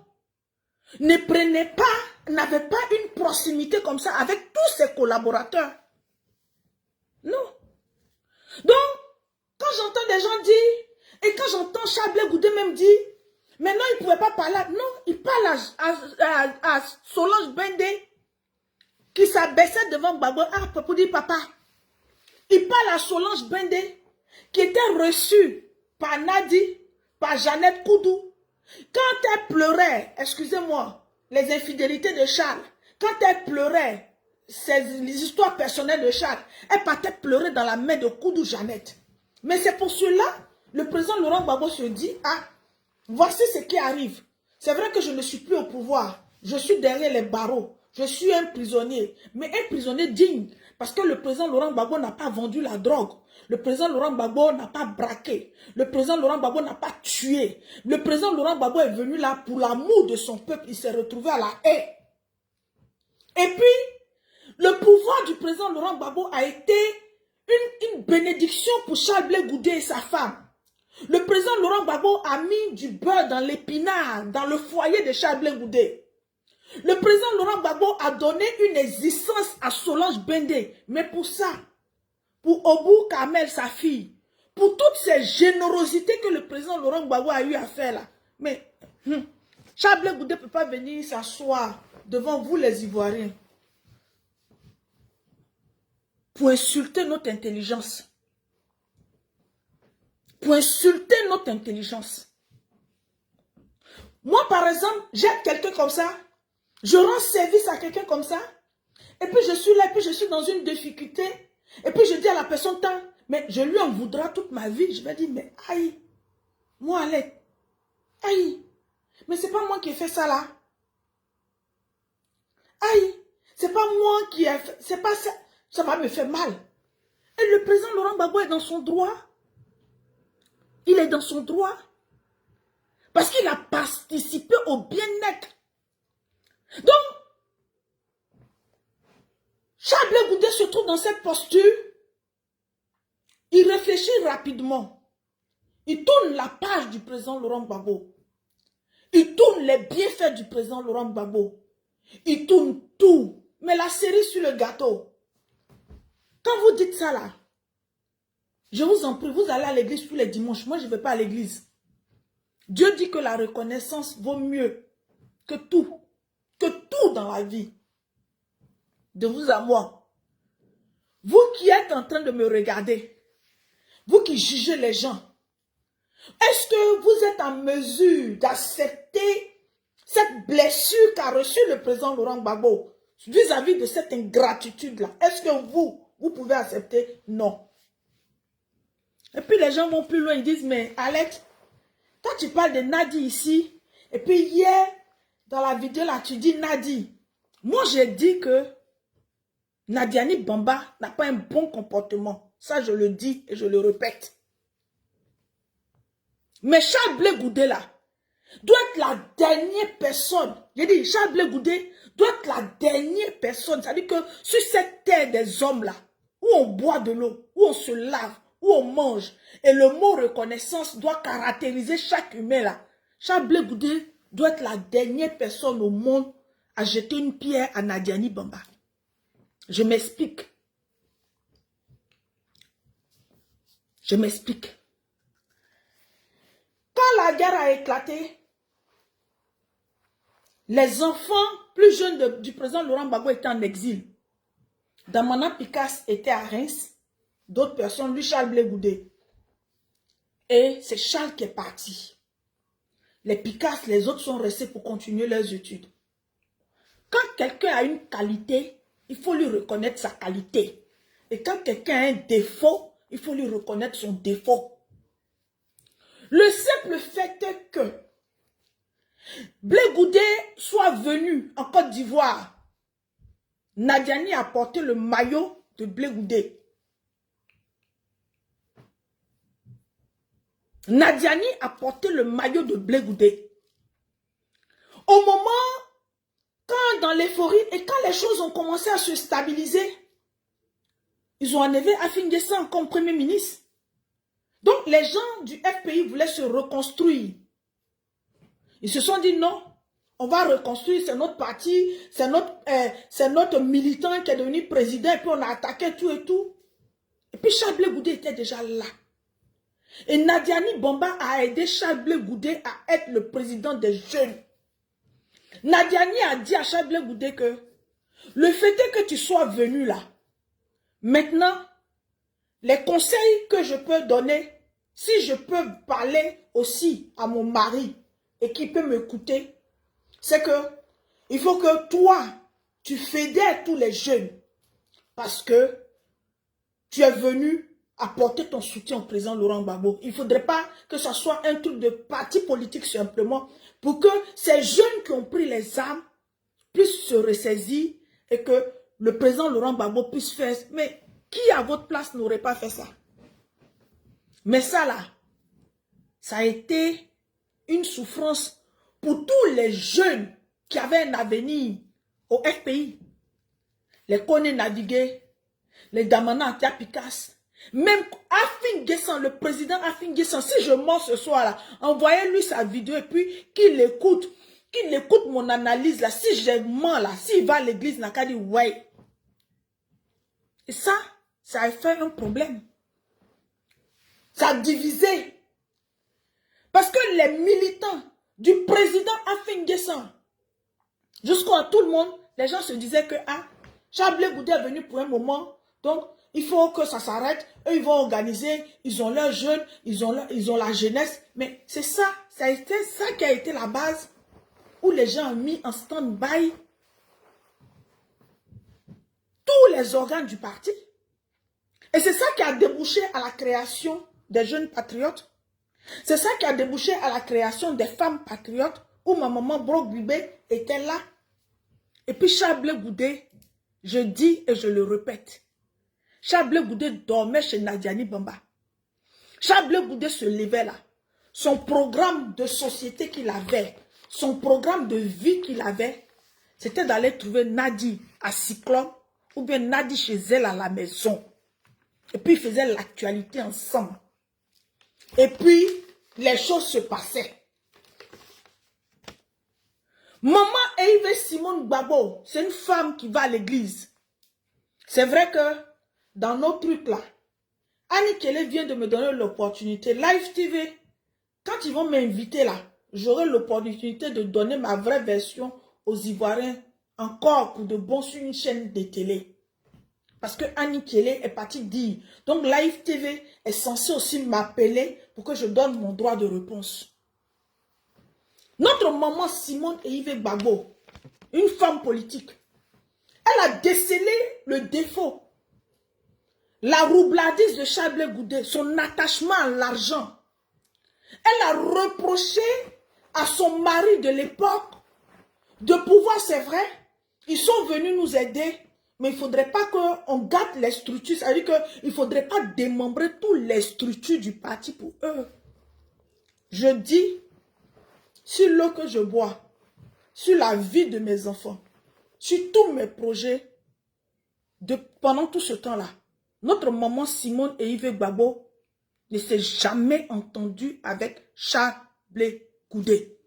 n'avait pas une proximité comme ça avec tous ses collaborateurs. Non. Donc, quand j'entends des gens dire, et quand j'entends Charles Goudé même dire, mais non, il ne pouvait pas parler. Non, il parle à Solange Bendé, qui s'abaissait devant Gbagbo, pour dire papa. Il parle à Solange Bendé, qui était reçue par Nadi, par Jeannette Koudou. Quand elle pleurait, excusez-moi, les infidélités de Charles, quand elle pleurait, les histoires personnelles de Charles, elle partait pleurer dans la main de Koudou Jeannette. Mais c'est pour cela, le président Laurent Gbagbo se dit, voici ce qui arrive. C'est vrai que je ne suis plus au pouvoir, je suis derrière les barreaux. Je suis un prisonnier, mais un prisonnier digne, parce que le président Laurent Gbagbo n'a pas vendu la drogue. Le président Laurent Gbagbo n'a pas braqué. Le président Laurent Gbagbo n'a pas tué. Le président Laurent Gbagbo est venu là pour l'amour de son peuple. Il s'est retrouvé à la haie. Et puis, le pouvoir du président Laurent Gbagbo a été une bénédiction pour Charles Goudé et sa femme. Le président Laurent Gbagbo a mis du beurre dans l'épinard, dans le foyer de Charles Goudé. Le président Laurent Gbagbo a donné une existence à Solange Bendé. Mais pour ça, pour Obou Kamel, sa fille, pour toutes ces générosités que le président Laurent Gbagbo a eu à faire là. Mais Charles Goudé ne peut pas venir s'asseoir devant vous les Ivoiriens pour insulter notre intelligence. Pour insulter notre intelligence. Moi, par exemple, j'aide quelqu'un comme ça. Je rends service à quelqu'un comme ça. Et puis je suis là, et puis je suis dans une difficulté. Et puis je dis à la personne, mais je lui en voudra toute ma vie. Je vais dire, mais aïe, moi Alette, aïe, mais c'est pas moi qui ai fait ça là. Aïe, c'est pas moi qui ai fait, c'est pas ça, ça va me faire mal. Et le président Laurent Gbagbo est dans son droit. Il est dans son droit. Parce qu'il a participé au bien-être. Donc, Charles Goudé se trouve dans cette posture. Il réfléchit rapidement. Il tourne la page du président Laurent Gbagbo. Il tourne les bienfaits du président Laurent Gbagbo. Il tourne tout. Mais la cerise sur le gâteau. Quand vous dites ça là, je vous en prie, vous allez à l'église tous les dimanches. Moi, je ne vais pas à l'église. Dieu dit que la reconnaissance vaut mieux que tout. Que tout dans la vie. De vous à moi. Vous qui êtes en train de me regarder. Vous qui jugez les gens. Est-ce que vous êtes en mesure d'accepter cette blessure qu'a reçue le président Laurent Gbagbo vis-à-vis de cette ingratitude-là? Est-ce que vous pouvez accepter? Non. Et puis les gens vont plus loin, ils disent, mais Alex, quand tu parles de Nadi ici, et puis hier, dans la vidéo là, tu dis Nadi. Moi, j'ai dit que Nadiani Bamba n'a pas un bon comportement. Ça, je le dis et je le répète. Mais Charles Blé Goudé là, doit être la dernière personne. J'ai dit, Charles Blé Goudé doit être la dernière personne. C'est-à-dire que sur cette terre des hommes là, où on boit de l'eau, où on se lave, où on mange, et le mot reconnaissance doit caractériser chaque humain là. Charles Blé Goudé doit être la dernière personne au monde à jeter une pierre à Nadiani Bamba. Je m'explique. Je m'explique. Quand la guerre a éclaté, les enfants plus jeunes du président Laurent Gbagbo étaient en exil. Damana Picasse était à Reims. D'autres personnes, lui Charles Blé Goudé. Et c'est Charles qui est parti. Les Picasse, les autres sont restés pour continuer leurs études. Quand quelqu'un a une qualité, il faut lui reconnaître sa qualité. Et quand quelqu'un a un défaut, il faut lui reconnaître son défaut. Le simple fait que Blé Goudé soit venu en Côte d'Ivoire, Nadiani a porté le maillot de Blé Goudé. Nadiani a porté le maillot de Blé Goudé. Au moment, quand dans l'euphorie et quand les choses ont commencé à se stabiliser, ils ont enlevé Afin N'Guessan comme premier ministre. Donc les gens du FPI voulaient se reconstruire. Ils se sont dit non, on va reconstruire, c'est notre parti, c'est notre militant qui est devenu président et puis on a attaqué tout et tout. Et puis Charles Blé Goudé était déjà là. Et Nadiani Bamba a aidé Charles Blé Goudé à être le président des jeunes. Nadiani a dit à Charles Blé Goudé que le fait est que tu sois venu là. Maintenant, les conseils que je peux donner, si je peux parler aussi à mon mari et qu'il peut m'écouter, c'est que il faut que toi, tu fédères tous les jeunes parce que tu es venu apporter ton soutien au président Laurent Gbagbo. Il ne faudrait pas que ce soit un truc de parti politique simplement pour que ces jeunes qui ont pris les armes puissent se ressaisir et que le président Laurent Gbagbo puisse faire. Mais qui à votre place n'aurait pas fait ça? Mais ça là, ça a été une souffrance pour tous les jeunes qui avaient un avenir au FPI. Les Koné Navigué, les Damana Atia Picasse, même Afin N'Guessan, le président Afin N'Guessan, si je mens ce soir là, envoyez-lui sa vidéo et puis qu'il écoute mon analyse là, si je mens là, s'il va à l'église, n'a qu'à dire ouais. Et ça a fait un problème. Ça a divisé. Parce que les militants du président Afin N'Guessan, jusqu'à tout le monde, les gens se disaient que Charles Blé Goudé est venu pour un moment, donc il faut que ça s'arrête. Eux, ils vont organiser, ils ont leurs jeunes, ils ont la jeunesse. Mais c'est ça, ça a été ça qui a été la base où les gens ont mis en stand-by tous les organes du parti. Et c'est ça qui a débouché à la création des jeunes patriotes. C'est ça qui a débouché à la création des femmes patriotes où ma maman Brok Bibé était là. Et puis Charles Blé Goudé, je dis et je le répète, Charles Blé Goudé dormait chez Nadiani Bamba. Charles Blé Goudé se levait là. Son programme de société qu'il avait, son programme de vie qu'il avait, c'était d'aller trouver Nadi à Cyclone ou bien Nadi chez elle à la maison. Et puis ils faisaient l'actualité ensemble. Et puis les choses se passaient. Maman Eve Simone Gbagbo, c'est une femme qui va à l'église. C'est vrai que dans nos trucs là, Annie Kelly vient de me donner l'opportunité. Live TV, quand ils vont m'inviter là, j'aurai l'opportunité de donner ma vraie version aux Ivoiriens encore pour de bon sur une chaîne de télé. Parce que Annie Kelly est partie dire. Donc Live TV est censé aussi m'appeler pour que je donne mon droit de réponse. Notre maman Simone Yves Gbagbo, une femme politique, elle a décelé le défaut. la roublardise de Charles Blé Goudé, son attachement à l'argent. Elle a reproché à son mari de l'époque de pouvoir, c'est vrai, ils sont venus nous aider, mais il ne faudrait pas qu'on gâte les structures, c'est-à-dire qu'il ne faudrait pas démembrer toutes les structures du parti pour eux. Je dis, sur l'eau que je bois, sur la vie de mes enfants, sur tous mes projets, pendant tout ce temps-là, notre maman Simone et Yves Gbagbo ne s'est jamais entendue avec Charles Blé Goudé.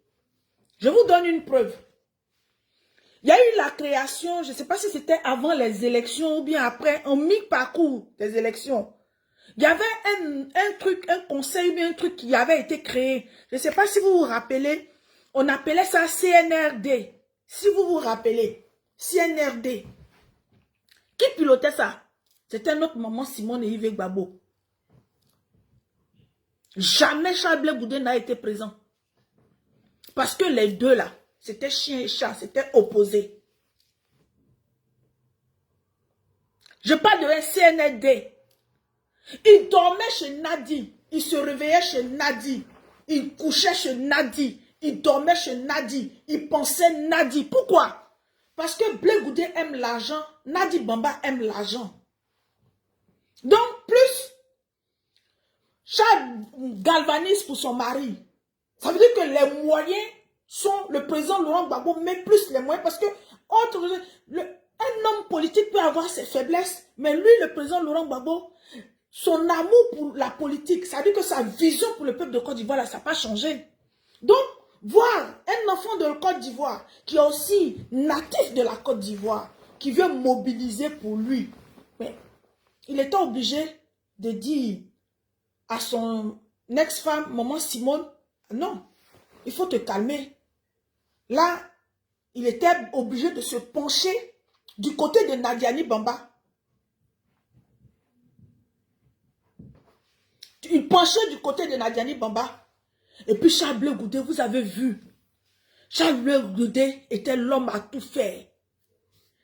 Je vous donne une preuve. Il y a eu la création, je ne sais pas si c'était avant les élections ou bien après, en mi-parcours des élections. Il y avait un truc, un conseil ou bien un truc qui avait été créé. Je ne sais pas si vous vous rappelez, on appelait ça CNRD. Si vous vous rappelez, CNRD. Qui pilotait ça? C'était notre maman Simone et Yves Gbagbo. Jamais Charles Blé Goudé n'a été présent. Parce que les deux là, c'était chien et chat, c'était opposé. Je parle de un CNRD. Il dormait chez Nadi, il se réveillait chez Nadi, il couchait chez Nadi, il dormait chez Nadi, il pensait Nadi. Pourquoi? Parce que Blé Goudé aime l'argent, Nadi Bamba aime l'argent. Donc plus Charles galvanise pour son mari. Ça veut dire que les moyens sont le président Laurent Gbagbo, mais plus les moyens parce que un homme politique peut avoir ses faiblesses, mais lui, le président Laurent Gbagbo, son amour pour la politique, ça veut dire que sa vision pour le peuple de Côte d'Ivoire, ça n'a pas changé. Donc, voir un enfant de Côte d'Ivoire qui est aussi natif de la Côte d'Ivoire, qui veut mobiliser pour lui, mais il était obligé de dire à son ex-femme, maman Simone, non, il faut te calmer. Là, il était obligé de se pencher du côté de Nadiani Bamba. Il penchait du côté de Nadiani Bamba. Et puis Charles Blé Goudé, vous avez vu. Charles Blé Goudé était l'homme à tout faire.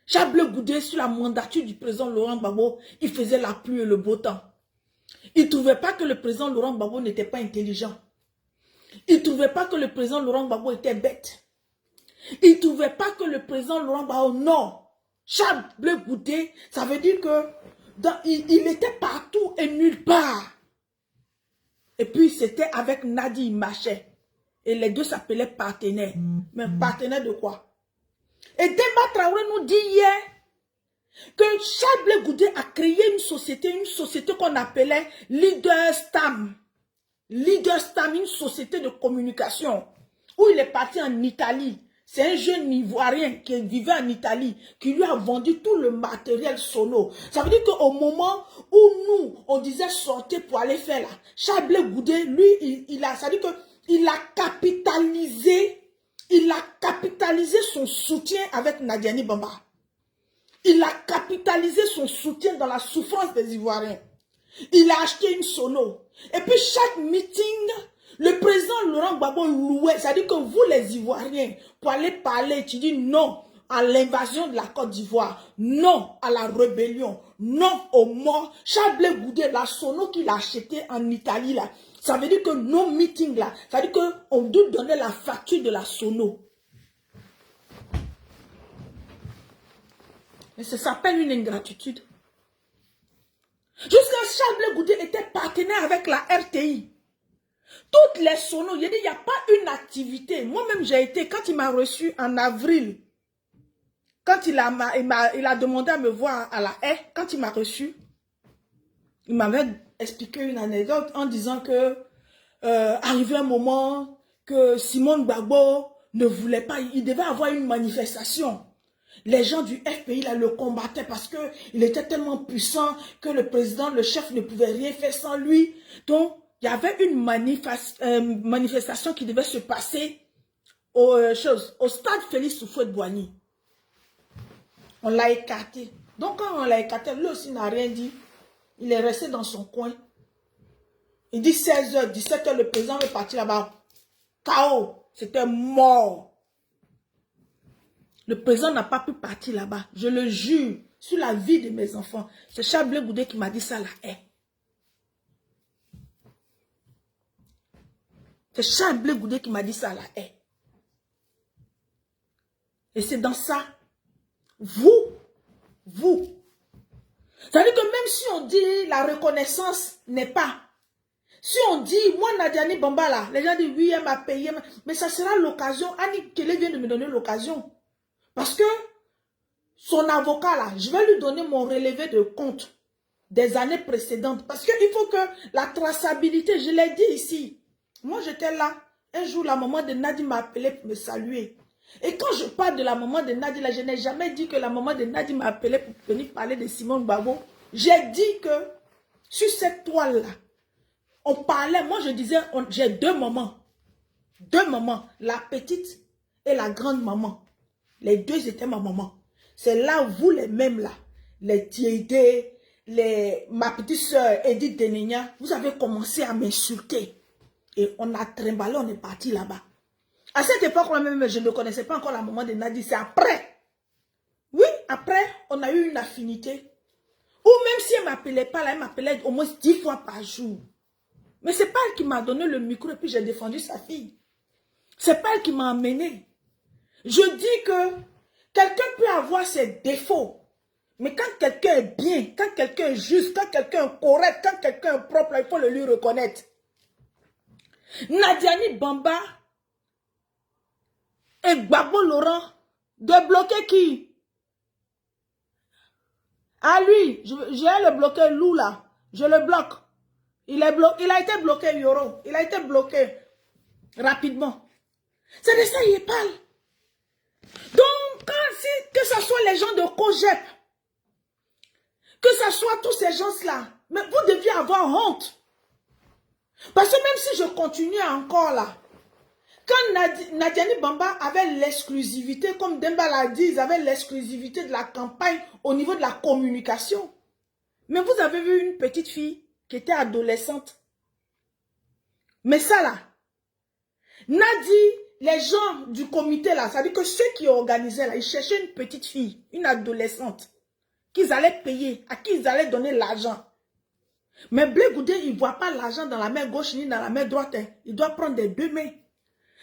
Charles Blé Goudé, sur la mandature du président Laurent Gbagbo, il faisait la pluie et le beau temps. Il ne trouvait pas que le président Laurent Gbagbo n'était pas intelligent. Il ne trouvait pas que le président Laurent Gbagbo était bête. Il ne trouvait pas que le président Laurent Gbagbo, non. Charles Blé Goudé, ça veut dire que il était partout et nulle part. Et puis c'était avec Nadi, il marchait. Et les deux s'appelaient partenaires. Mais partenaires de quoi? Et Demba Traoré nous dit hier que Charles Blé Goudé a créé une société qu'on appelait Leader Stam. Leader Stam, une société de communication, où il est parti en Italie. C'est un jeune Ivoirien qui vivait en Italie, qui lui a vendu tout le matériel sono. Ça veut dire qu'au moment où nous, on disait sortir pour aller faire là, Charles Blé Goudé, lui, ça veut dire qu'il a capitalisé son soutien avec Nadiani Bamba. Il a capitalisé son soutien dans la souffrance des Ivoiriens. Il a acheté une sono. Et puis chaque meeting, le président Laurent Gbagbo louait. C'est-à-dire que vous les Ivoiriens, pour aller parler, tu dis non à l'invasion de la Côte d'Ivoire, non à la rébellion, non aux morts. Charles Blé Goudé, la sono qu'il a acheté en Italie, là, ça veut dire que nos meetings, là, ça veut dire qu'on doit donner la facture de la sono. Mais ça s'appelle une ingratitude. Jusqu'à Charles Blé Goudé était partenaire avec la RTI. Toutes les sonos, il n'y a pas une activité. Moi-même, j'ai été, quand il m'a reçu en avril, quand il a demandé à me voir à la haie, quand il m'a reçu, il m'avait expliqué une anecdote en disant que, arrivé un moment que Simone Gbagbo ne voulait pas, il devait avoir une manifestation. Les gens du FPI là, le combattaient parce qu'il était tellement puissant que le président, le chef ne pouvait rien faire sans lui. Donc, il y avait une manifestation qui devait se passer au stade Félix Houphouët-Boigny. On l'a écarté. Donc, quand on l'a écarté, lui aussi n'a rien dit. Il est resté dans son coin. Il dit 16h, 17h, le président est parti là-bas. KO, c'était mort. Le président n'a pas pu partir là-bas. Je le jure. sur la vie de mes enfants. C'est Charles Blé Goudé qui m'a dit ça là. C'est Charles Blé Goudé qui m'a dit ça là. Et c'est dans ça, vous. C'est-à-dire que même si on dit la reconnaissance n'est pas, si on dit, moi Nadiani Bamba là, les gens disent oui, elle m'a payé, mais ça sera l'occasion. Annie Kelly vient de me donner l'occasion. Parce que son avocat là, je vais lui donner mon relevé de compte des années précédentes. Parce qu'il faut que la traçabilité, je l'ai dit ici. Moi j'étais là, un jour la maman de Nadi m'a appelé pour me saluer. Et quand je parle de la maman de Nadi, là, je n'ai jamais dit que la maman de Nadi m'a appelé pour venir parler de Simone Gbagbo. J'ai dit que sur cette toile-là, on parlait, moi je disais, j'ai deux mamans. Deux mamans, la petite et la grande maman. Les deux étaient ma maman. C'est là, vous les mêmes là, les Tiédé, ma petite soeur Edith Denenia, vous avez commencé à m'insulter. Et on a trimballé, on est parti là-bas. À cette époque-là même, je ne connaissais pas encore la maman de Nadi. C'est après. Oui, après, on a eu une affinité. Ou même si elle ne m'appelait pas, là, elle m'appelait au moins 10 fois par jour. Mais ce n'est pas elle qui m'a donné le micro et puis j'ai défendu sa fille. Ce n'est pas elle qui m'a amené. Je dis que quelqu'un peut avoir ses défauts. Mais quand quelqu'un est bien, quand quelqu'un est juste, quand quelqu'un est correct, quand quelqu'un est propre, il faut le lui reconnaître. Nadiani Bamba et Gbagbo Laurent, de bloquer qui? Ah lui, je vais le bloquer, Lou là. Je le bloque. Il a été bloqué, Yoro. Il a été bloqué rapidement. C'est de ça qu'il parle. Donc, que ce soit les gens de Cogep, que ce soit tous ces gens-là, mais vous deviez avoir honte. Parce que même si je continue encore là, quand Nadiani Bamba avait l'exclusivité, comme Demba l'a dit, ils avaient l'exclusivité de la campagne au niveau de la communication. Mais vous avez vu une petite fille qui était adolescente. Mais ça là, Nadi, les gens du comité là, ça veut dire que ceux qui organisaient là, ils cherchaient une petite fille, une adolescente, qu'ils allaient payer, à qui ils allaient donner l'argent. Mais Blé Goudé, il ne voit pas l'argent dans la main gauche ni dans la main droite. Hein. Il doit prendre des deux mains.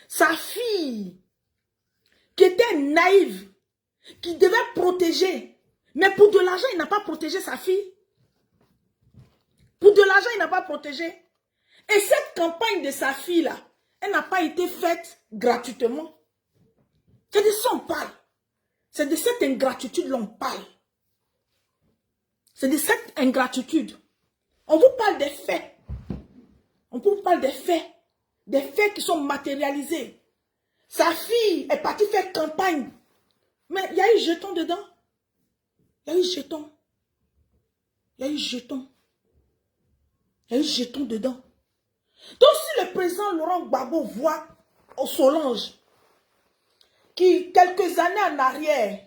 Sa fille, qui était naïve, qui devait protéger, mais pour de l'argent, il n'a pas protégé sa fille. Pour de l'argent, il n'a pas protégé. Et cette campagne de sa fille-là, elle n'a pas été faite gratuitement. C'est de ça qu'on parle. C'est de cette ingratitude-là qu'on parle. C'est de cette ingratitude. On vous parle des faits. On vous parle des faits. Des faits qui sont matérialisés. Sa fille est partie faire campagne. Mais il y a eu jeton dedans. Il y a eu jeton. Il y a eu jeton. Il y a eu jeton dedans. Donc si le président Laurent Gbagbo voit au Solange, qui quelques années en arrière,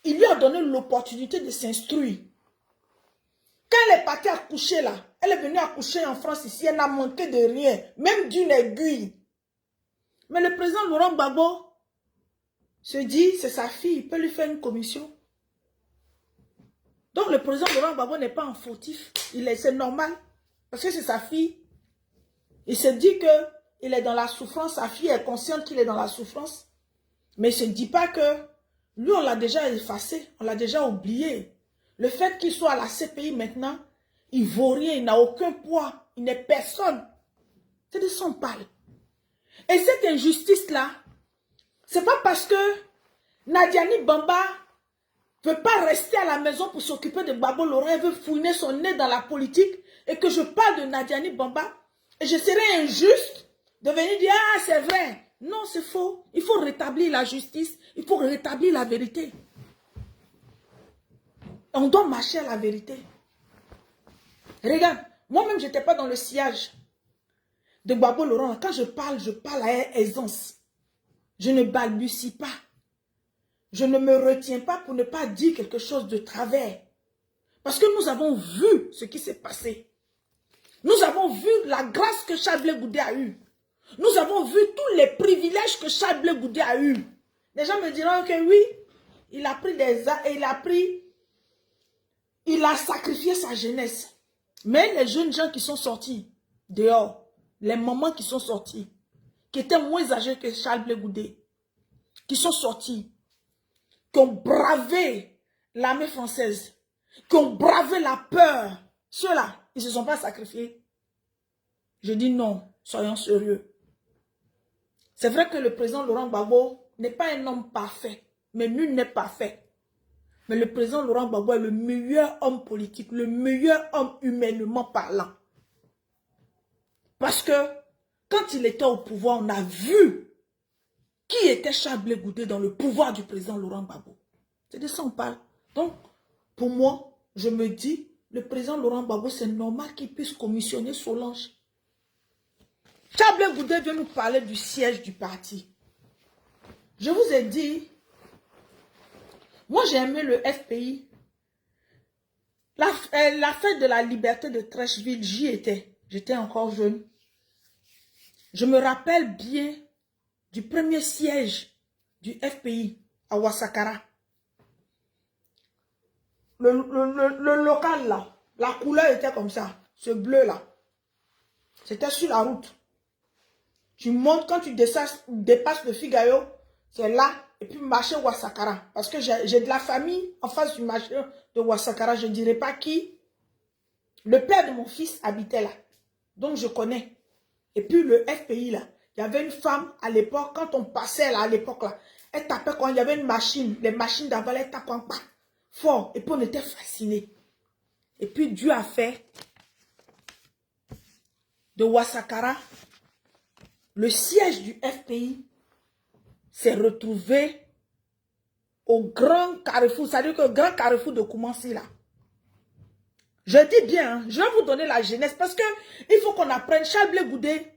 il lui a donné l'opportunité de s'instruire. Quand elle est partie accoucher là, elle est venue accoucher en France ici, elle n'a manqué de rien, même d'une aiguille. Mais le président Laurent Gbagbo se dit, c'est sa fille, il peut lui faire une commission. Donc le président Laurent Gbagbo n'est pas un fautif, c'est normal, parce que c'est sa fille. Il se dit qu'il est dans la souffrance, sa fille est consciente qu'il est dans la souffrance. Mais il ne se dit pas que lui, on l'a déjà effacé, on l'a déjà oublié. Le fait qu'il soit à la CPI maintenant, il ne vaut rien, il n'a aucun poids, il n'est personne. C'est de son parle. Et cette injustice-là, ce n'est pas parce que Nadiani Bamba ne veut pas rester à la maison pour s'occuper de Gbagbo Laurent, elle veut fouiner son nez dans la politique, et que je parle de Nadiani Bamba, et je serais injuste de venir dire, ah c'est vrai. Non, c'est faux. Il faut rétablir la justice, il faut rétablir la vérité. On doit marcher à la vérité. Regarde, moi-même, je n'étais pas dans le sillage de Gbagbo Laurent. Quand je parle à aisance. Je ne balbutie pas. Je ne me retiens pas pour ne pas dire quelque chose de travers. Parce que nous avons vu ce qui s'est passé. Nous avons vu la grâce que Charles Blé Goudé a eue. Nous avons vu tous les privilèges que Charles Blé Goudé a eus. Les gens me diront que oui, il a pris il a sacrifié sa jeunesse. Mais les jeunes gens qui sont sortis dehors, les mamans qui sont sorties, qui étaient moins âgées que Charles Blé Goudé, qui sont sortis, qui ont bravé l'armée française, qui ont bravé la peur, ceux-là, ils ne se sont pas sacrifiés. Je dis non, soyons sérieux. C'est vrai que le président Laurent Gbagbo n'est pas un homme parfait, mais nul n'est parfait. Mais le président Laurent Gbagbo est le meilleur homme politique, le meilleur homme humainement parlant. Parce que quand il était au pouvoir, on a vu qui était Charles Blé Goudé dans le pouvoir du président Laurent Gbagbo. C'est de ça qu'on parle. Donc, pour moi, je me dis, le président Laurent Gbagbo, c'est normal qu'il puisse commissionner Solange. Charles Blé Goudé vient nous parler du siège du parti. Je vous ai dit, moi j'ai aimé le FPI. La fête de la liberté de Treichville, j'y étais. J'étais encore jeune. Je me rappelle bien du premier siège du FPI à Ouassakara. Le local là, la couleur était comme ça, ce bleu là. C'était sur la route. Tu montes, quand tu dépasses le Figaro, c'est là, et puis marché Ouassakara. Parce que j'ai de la famille en face du marché de Ouassakara, je ne dirais pas qui. Le père de mon fils habitait là. Donc je connais. Et puis le FPI là, il y avait une femme à l'époque, quand on passait là à l'époque là, elle tapait quand il y avait une machine, les machines d'avant, elle tapait pas fort. Et puis on était fascinés. Et puis Dieu a fait de Ouassakara, le siège du FPI s'est retrouvé au grand carrefour, c'est-à-dire que le grand carrefour de Koumansi là. Je dis bien, hein, je vais vous donner la jeunesse parce que il faut qu'on apprenne. Charles Blé Goudé,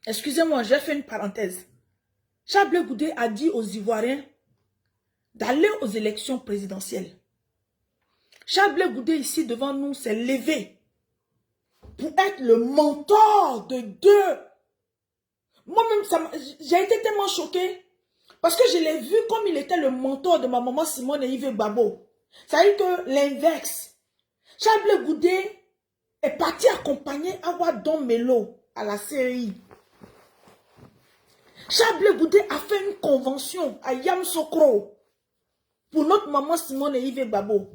excusez-moi, j'ai fait une parenthèse. Charles Blé Goudé a dit aux Ivoiriens d'aller aux élections présidentielles. Charles Blé Goudé ici devant nous s'est levé pour être le mentor de deux. Moi-même, j'ai été tellement choquée parce que je l'ai vu comme il était le mentor de ma maman Simone et Yves Gbagbo. Ça veut dire que l'inverse. Charles Blé Goudé est parti accompagner Awa Don Melo à la CEI. Charles Blé Goudé a fait une convention à Yamoussoukro pour notre maman Simone et Yves Gbagbo.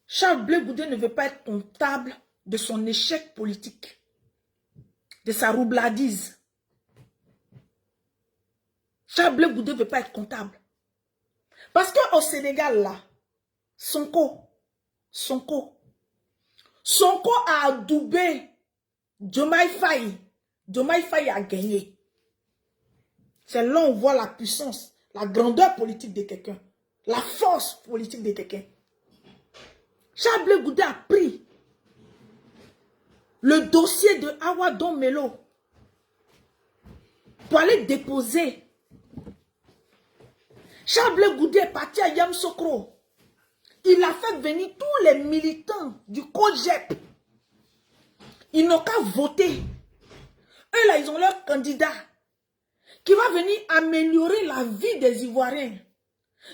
Charles Blé Goudé ne veut pas être comptable de son échec politique, de sa roubladise. Charles Blé Goudé ne veut pas être comptable. Parce qu'au Sénégal, là, Sonko a adoubé Diomaye Faye. Diomaye Faye a gagné. C'est là où on voit la puissance, la grandeur politique de quelqu'un, la force politique de quelqu'un. Charles Blé Goudé a pris le dossier de Awa Don Melo pour aller déposer. Charles Blé Goudé est parti à Yamoussoukro. Il a fait venir tous les militants du COJEP. Ils n'ont qu'à voter. Eux là, ils ont leur candidat qui va venir améliorer la vie des Ivoiriens.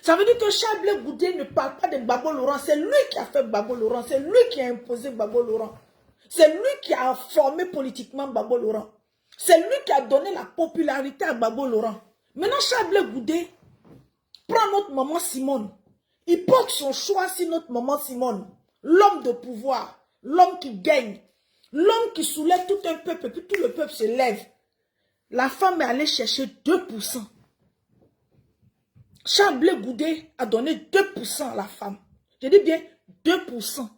Ça veut dire que Charles Blé Goudé ne parle pas de Gbagbo Laurent. C'est lui qui a fait Gbagbo Laurent. C'est lui qui a imposé Gbagbo Laurent. C'est lui qui a formé politiquement Gbagbo Laurent. C'est lui qui a donné la popularité à Gbagbo Laurent. Maintenant, Charles Blé Goudé prend notre maman Simone. Il porte son choix sur notre maman Simone. L'homme de pouvoir. L'homme qui gagne. L'homme qui soulève tout un peuple. Et puis tout le peuple se lève. La femme est allée chercher 2%. Charles Blé Goudé a donné 2% à la femme. Je dis bien 2%.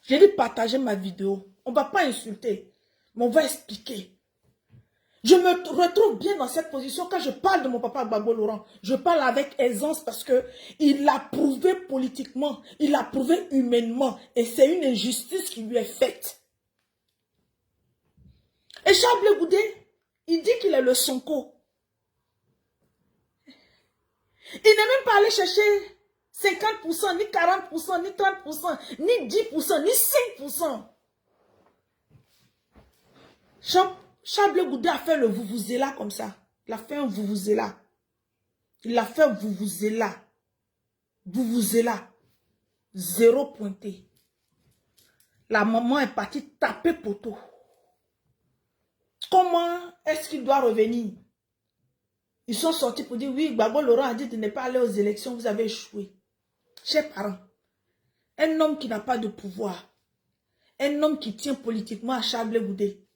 J'ai dit partager ma vidéo. On ne va pas insulter, mais on va expliquer. Je me retrouve bien dans cette position quand je parle de mon papa Gbagbo Laurent. Je parle avec aisance parce qu'il l'a prouvé politiquement, il l'a prouvé humainement. Et c'est une injustice qui lui est faite. Et Charles Blé Goudé, il dit qu'il est le Sonko. Il n'est même pas allé chercher 50%, ni 40%, ni 30%, ni 10%, ni 5%. Charles Blé Goudé a fait le vuvuzela comme ça. Il a fait un vuvuzela. Il a fait Vuvuzela. Vuvuzela. 0 pointé. La maman est partie taper poteau. Comment est-ce qu'il doit revenir? Ils sont sortis pour dire, oui, Gbagbo Laurent a dit de ne pas aller aux élections, vous avez échoué. Chers parents, un homme qui n'a pas de pouvoir, un homme qui tient politiquement à Charles Blé Goudé.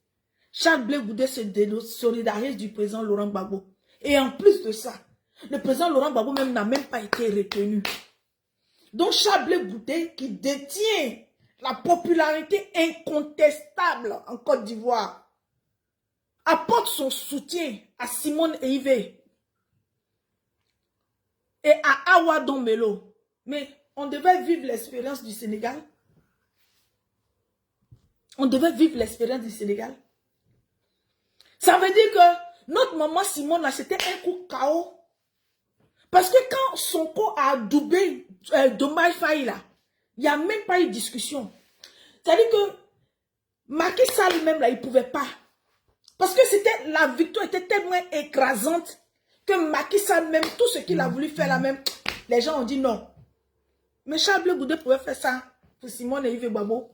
Charles Blé Goudé se solidarise du président Laurent Gbagbo. Et en plus de ça, le président Laurent Gbagbo même n'a même pas été retenu. Donc Charles Blé Goudé, qui détient la popularité incontestable en Côte d'Ivoire, apporte son soutien à Simone Eivé et à Awa Dombelo. Mais on devait vivre l'expérience du Sénégal. On devait vivre l'expérience du Sénégal. Ça veut dire que notre maman Simone, là, c'était un coup KO. Parce que quand Sonko a adoubé Diomaye Faye, là, il n'y a même pas eu de discussion. C'est-à-dire que Macky Sall même, là, il ne pouvait pas. Parce que la victoire était tellement écrasante que Macky Sall même, tout ce qu'il a voulu faire là même, les gens ont dit non. Mais Charles Blé Goudé pouvait faire ça pour Simone et Yves Gbagbo.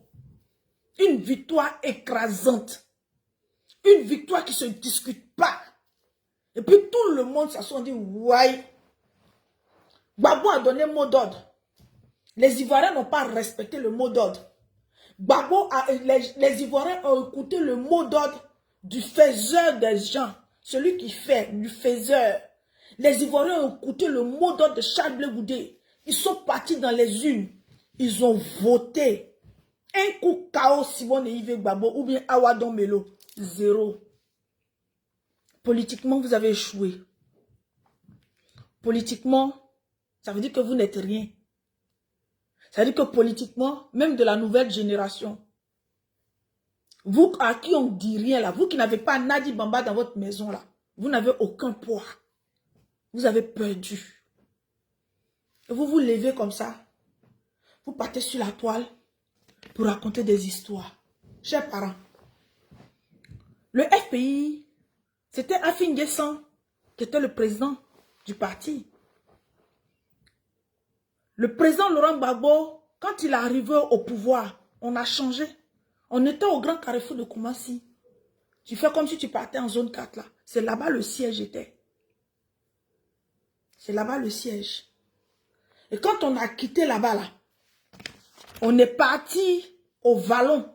Une victoire écrasante. Une victoire qui ne se discute pas. Et puis tout le monde s'assoit et dit, ouais. Gbagbo a donné mot d'ordre. Les Ivoiriens n'ont pas respecté le mot d'ordre. Les Ivoiriens ont écouté le mot d'ordre du faiseur des gens. Celui qui fait, du faiseur. Les Ivoiriens ont écouté le mot d'ordre de Charles Blé Goudé. Ils sont partis dans les urnes. Ils ont voté. Un coup KO Simone et Yves Gbagbo ou bien Awa Dombelo. 0. Politiquement, vous avez échoué. Politiquement, ça veut dire que vous n'êtes rien. Ça veut dire que politiquement, même de la nouvelle génération, vous à qui on dit rien là, vous qui n'avez pas Nadi Bamba dans votre maison là, vous n'avez aucun poids. Vous avez perdu. Et vous vous levez comme ça. Vous partez sur la toile pour raconter des histoires. Chers parents, le FPI, c'était Afin Guessan qui était le président du parti. Le président Laurent Gbagbo, quand il est arrivé au pouvoir, on a changé. On était au grand carrefour de Koumassi. Tu fais comme si tu partais en zone 4 là. C'est là-bas le siège était. C'est là-bas le siège. Et quand on a quitté là-bas là, on est parti au Vallon.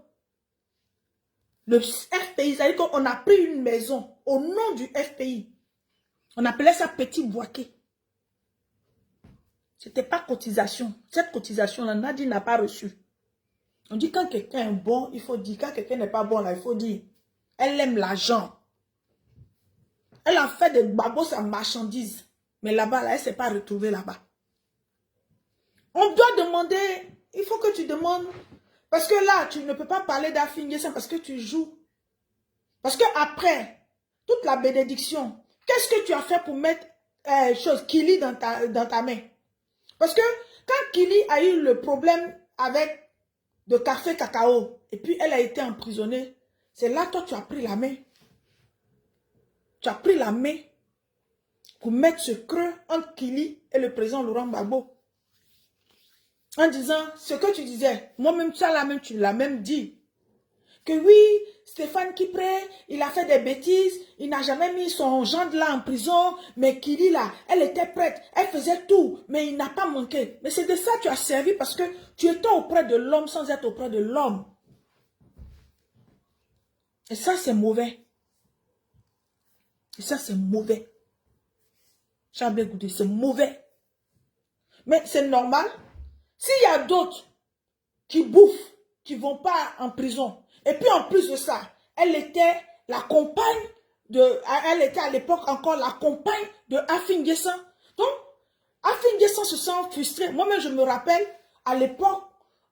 Le FPI, c'est-à-dire qu'on a pris une maison au nom du FPI. On appelait ça Petit Boaké. C'était pas cotisation. Cette cotisation-là, Nadi n'a pas reçu. On dit quand quelqu'un est bon, il faut dire. Quand quelqu'un n'est pas bon, là, il faut dire. Elle aime l'argent. Elle a fait des Gbagbo sa marchandise. Mais là-bas, là, elle ne s'est pas retrouvée là-bas. On doit demander. Il faut que tu demandes. Parce que là, tu ne peux pas parler d'Afin Guessan parce que tu joues. Parce que après, toute la bénédiction, qu'est-ce que tu as fait pour mettre Kili dans ta main? Parce que quand Kili a eu le problème avec de café cacao, et puis elle a été emprisonnée, c'est là toi tu as pris la main. Tu as pris la main pour mettre ce creux entre Kili et le président Laurent Gbagbo. En disant ce que tu disais, moi-même ça là même tu l'as même dit. Que oui, Stéphane Kipré, il a fait des bêtises, il n'a jamais mis son gendre là en prison, mais Kili là, elle était prête, elle faisait tout, mais il n'a pas manqué. Mais c'est de ça que tu as servi parce que tu étais auprès de l'homme sans être auprès de l'homme. Et ça c'est mauvais. Et ça c'est mauvais. Charles Blé Goudé, c'est mauvais. Mais c'est normal. S'il y a d'autres qui bouffent, qui ne vont pas en prison, et puis en plus de ça, elle était la compagne elle était à l'époque encore la compagne de Afin Guessan. Donc, Afin Guessan se sent frustré. Moi-même, je me rappelle, à l'époque,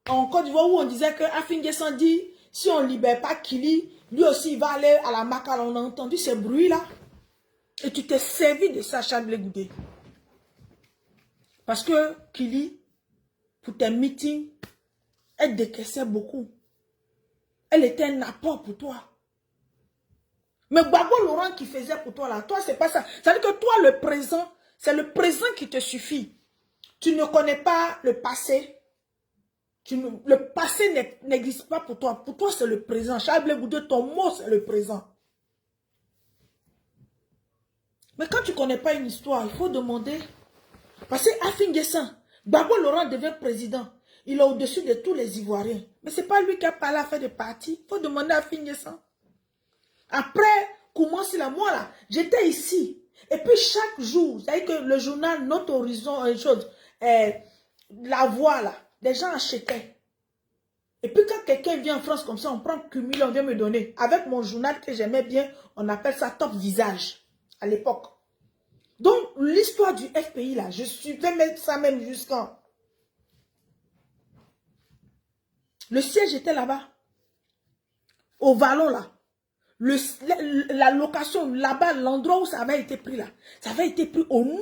en Côte d'Ivoire, où on disait que Afin Guessan dit, si on ne libère pas Kili, lui aussi, il va aller à la Makala. On a entendu ces bruits-là. Et tu t'es servi de ça, Charles Blé Goudé. Parce que Kili, pour tes meetings, elle décaissait beaucoup. Elle était un apport pour toi. Mais Gbagbo Laurent qui faisait pour toi là, toi c'est pas ça. C'est-à-dire que toi le présent, C'est le présent qui te suffit. Tu ne connais pas le passé. Le passé n'existe pas pour toi. Pour toi, c'est le présent. Charles Blé Goudé, ton mot, c'est le présent. Mais quand tu ne connais pas une histoire, il faut demander. Parce que Afin Guessin, Gbagbo Laurent devient président. Il est au-dessus de tous les Ivoiriens. Mais ce n'est pas lui qui a parlé à faire de parti. Il faut demander à Afin Guessin. Après, comment c'est là, moi là, j'étais ici. Et puis chaque jour, c'est-à-dire que le journal Notre Horizon, La Voix là, des gens achetaient. Et puis quand quelqu'un vient en France comme ça, on prend cumul, on vient me donner. Avec mon journal que j'aimais bien, on appelle ça Top Visage à l'époque. Donc l'histoire du FPI là, je suivais même ça même jusqu'en... Le siège était là-bas. Au Vallon là. La location là-bas, l'endroit où ça avait été pris là, ça avait été pris au nom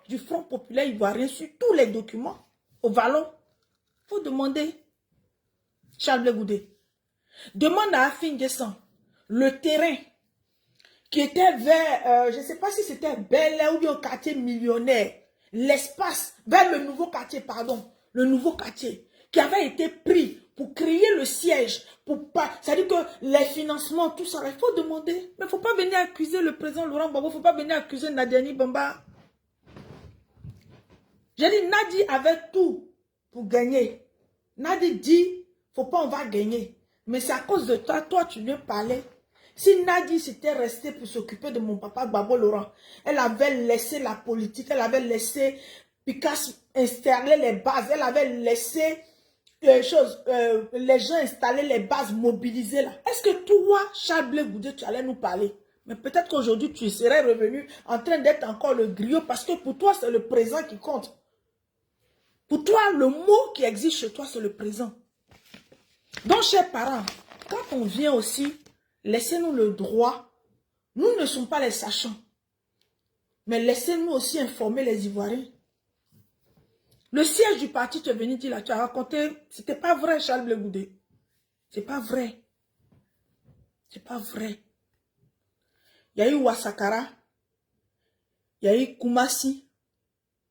du Front Populaire Ivoirien sur tous les documents. Au Vallon. Il faut demander. Charles Blé Goudé. Demande à Afin Guessin le terrain qui était vers, je ne sais pas si c'était Bel Air ou bien au quartier millionnaire, l'espace, vers le nouveau quartier, pardon, le nouveau quartier, qui avait été pris pour créer le siège, pour pas, c'est-à-dire que les financements, tout ça, il faut demander. Mais il ne faut pas venir accuser le président Laurent Gbagbo, il ne faut pas venir accuser Nadiani Bamba. J'ai dit, Nadi avait tout pour gagner. Nadi dit, faut pas, on va gagner. Mais c'est à cause de toi, tu lui parlais. Si Nadi s'était restée pour s'occuper de mon papa Gbagbo Laurent, elle avait laissé la politique, elle avait laissé Picasso installer les bases, elle avait laissé les gens installer les bases, mobiliser là. Est-ce que toi, Charles Blé Goudé, tu allais nous parler? Mais peut-être qu'aujourd'hui, tu serais revenu en train d'être encore le griot parce que pour toi, c'est le présent qui compte. Pour toi, le mot qui existe chez toi, c'est le présent. Donc, chers parents, quand on vient aussi, laissez-nous le droit. Nous ne sommes pas les sachants. Mais laissez-nous aussi informer les Ivoiriens. Le siège du parti, tu es venu dire là, tu as raconté, c'était pas vrai, Charles Blé Goudé. C'est pas vrai. C'est pas vrai. Il y a eu Ouassakara, il y a eu Koumassi,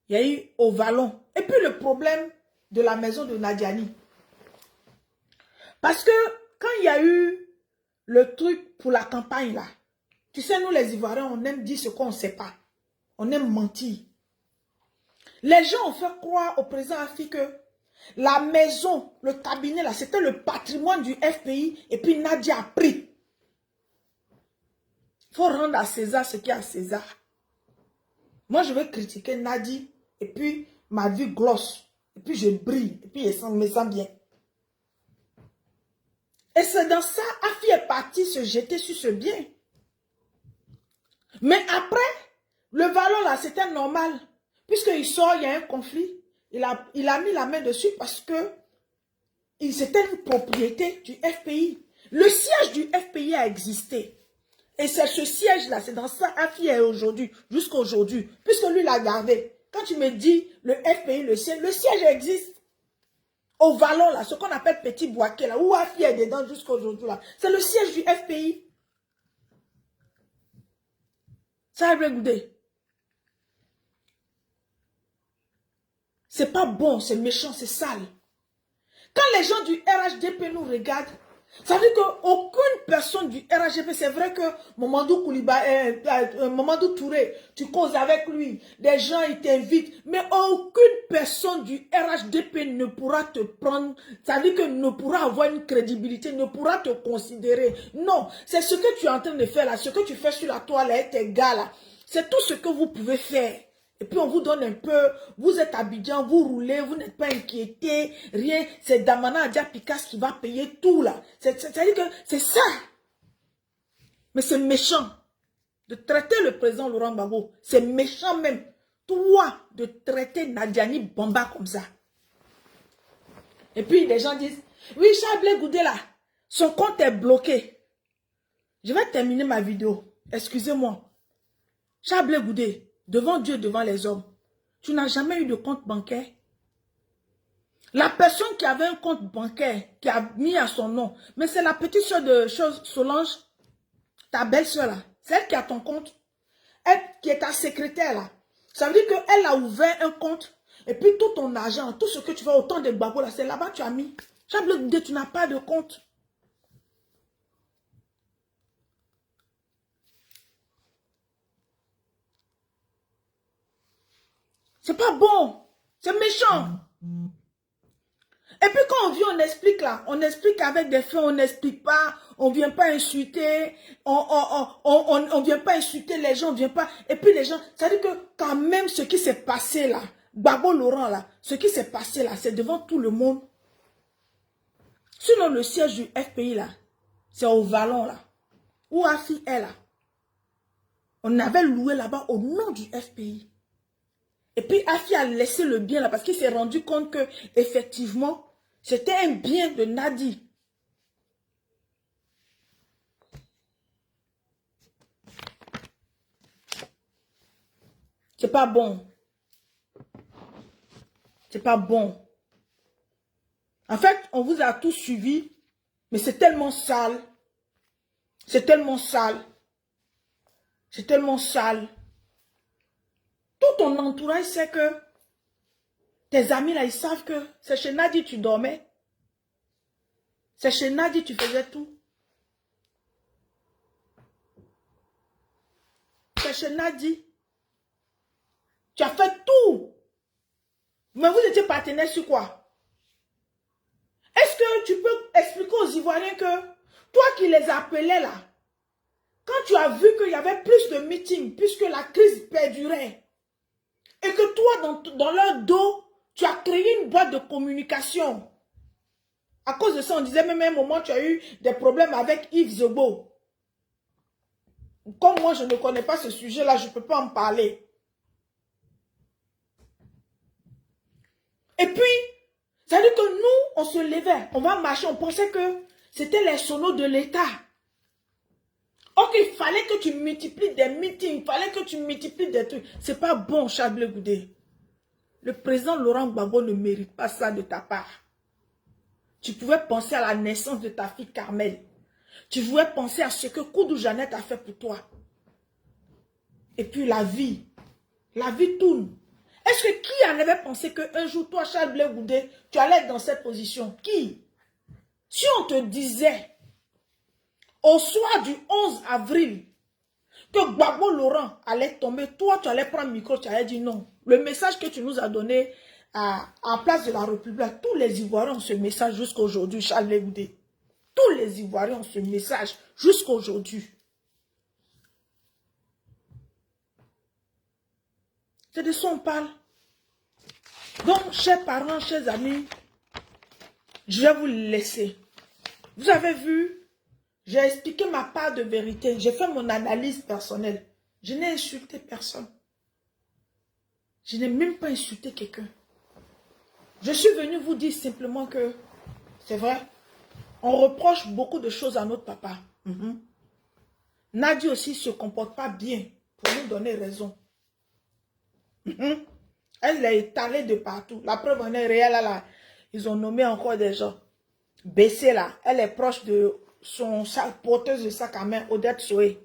il y a eu Ovalon. Et puis le problème de la maison de Nadiani. Parce que quand il y a eu le truc pour la campagne là, tu sais, nous les Ivoiriens, on aime dire ce qu'on ne sait pas. On aime mentir. Les gens ont fait croire au président Afi que la maison, le cabinet là, c'était le patrimoine du FPI et puis Nadia a pris. Il faut rendre à César ce qui est à César. Moi, je vais critiquer Nadi et puis ma vie glosse. Et puis je brille. Et puis je me sens bien. Et c'est dans ça, Afi est parti se jeter sur ce bien. Mais après, le Vallon là, c'était normal. Puisqu'il sort, il y a un conflit. Il a mis la main dessus parce que c'était une propriété du FPI. Le siège du FPI a existé. Et c'est ce siège-là, c'est dans ça Afi est aujourd'hui, jusqu'à aujourd'hui. Puisque lui l'a gardé. Quand tu me dis le FPI, le siège existe. Au Vallon, là, ce qu'on appelle Petit Boaké, là, où Afi est dedans jusqu'à aujourd'hui, là. C'est le siège du FPI. Ça a regardé. C'est pas bon, c'est méchant, c'est sale. Quand les gens du RHDP nous regardent, ça veut dire qu'aucune personne du RHDP, c'est vrai que Mamadou Mamadou Touré, tu causes avec lui, des gens ils t'invitent, mais aucune personne du RHDP ne pourra te prendre, ça veut dire que ne pourra avoir une crédibilité, ne pourra te considérer. Non, c'est ce que tu es en train de faire là, ce que tu fais sur la toilette, tes gars là, c'est tout ce que vous pouvez faire. Et puis on vous donne un peu, vous êtes Abidjan, vous roulez, vous n'êtes pas inquiété, rien. C'est Damana Adja Picasso qui va payer tout là. C'est-à-dire que c'est ça. Mais c'est méchant de traiter le président Laurent Gbagbo. C'est méchant même, toi, de traiter Nadiani Bamba comme ça. Et puis les gens disent, oui, Charles Blé Goudé là, son compte est bloqué. Je vais terminer ma vidéo. Excusez-moi. Charles Blé Goudé, devant Dieu, devant les hommes, tu n'as jamais eu de compte bancaire. La personne qui avait un compte bancaire, qui a mis à son nom, mais c'est la petite soeur de Solange, ta belle-soeur là, c'est elle qui a ton compte, elle qui est ta secrétaire là. Ça veut dire qu'elle a ouvert un compte. Et puis tout ton argent, tout ce que tu fais, autant de babos là, c'est là-bas que tu as mis. Chablé, tu n'as pas de compte. C'est pas bon. C'est méchant. Et puis quand on vient, on explique là. On explique avec des faits, on n'explique pas. On ne vient pas insulter. On vient pas insulter les gens, on vient pas. Et puis les gens, ça veut dire que quand même ce qui s'est passé là, Gbagbo Laurent là, ce qui s'est passé là, c'est devant tout le monde. Sinon le siège du FPI là, c'est au Vallon là, où Afi est là. On avait loué là-bas au nom du FPI. Et puis Afi a laissé le bien là parce qu'il s'est rendu compte que effectivement, c'était un bien de Nadi. C'est pas bon. C'est pas bon. En fait, on vous a tous suivi, mais c'est tellement sale. C'est tellement sale. C'est tellement sale. Tout ton entourage sait que tes amis là, ils savent que c'est chez Nadi tu dormais. C'est chez Nadi tu faisais tout. C'est chez Nadi. Tu as fait tout. Mais vous étiez partenaires sur quoi? Est-ce que tu peux expliquer aux Ivoiriens que toi qui les appelais là, quand tu as vu qu'il y avait plus de meetings, puisque la crise perdurait, et que toi, dans leur dos, tu as créé une boîte de communication. À cause de ça, on disait même à un moment, tu as eu des problèmes avec Yves Zobo. Comme moi, je ne connais pas ce sujet-là, je ne peux pas en parler. Et puis, ça veut dire que nous, on se levait, on va marcher, on pensait que c'était les sonos de l'État. Ok, il fallait que tu multiplies des meetings, il fallait que tu multiplies des trucs. C'est pas bon, Chablé Goudé. Le président Laurent Gbagbo ne mérite pas ça de ta part. Tu pouvais penser à la naissance de ta fille Carmel. Tu pouvais penser à ce que Koudou Jeannette a fait pour toi. Et puis la vie tourne. Est-ce que qui en avait pensé qu'un jour, toi, Chablé Goudé, tu allais être dans cette position? Qui? Si on te disait, au soir du 11 avril, que Gbagbo Laurent allait tomber, toi, tu allais prendre le micro, tu allais dire non. Le message que tu nous as donné en place de la République, tous les Ivoiriens ont ce message jusqu'à aujourd'hui, Charles Goudé. Tous les Ivoiriens ont ce message jusqu'à aujourd'hui. C'est de ça on parle. Donc, chers parents, chers amis, je vais vous laisser. Vous avez vu, j'ai expliqué ma part de vérité. J'ai fait mon analyse personnelle. Je n'ai insulté personne. Je n'ai même pas insulté quelqu'un. Je suis venu vous dire simplement que, c'est vrai, on reproche beaucoup de choses à notre papa. Nadi aussi ne se comporte pas bien pour nous donner raison. Elle l'a étalée de partout. La preuve en est réelle, là. Ils ont nommé encore des gens. Bessé là, elle est proche de son porteuse de sac à main, Odette Soé.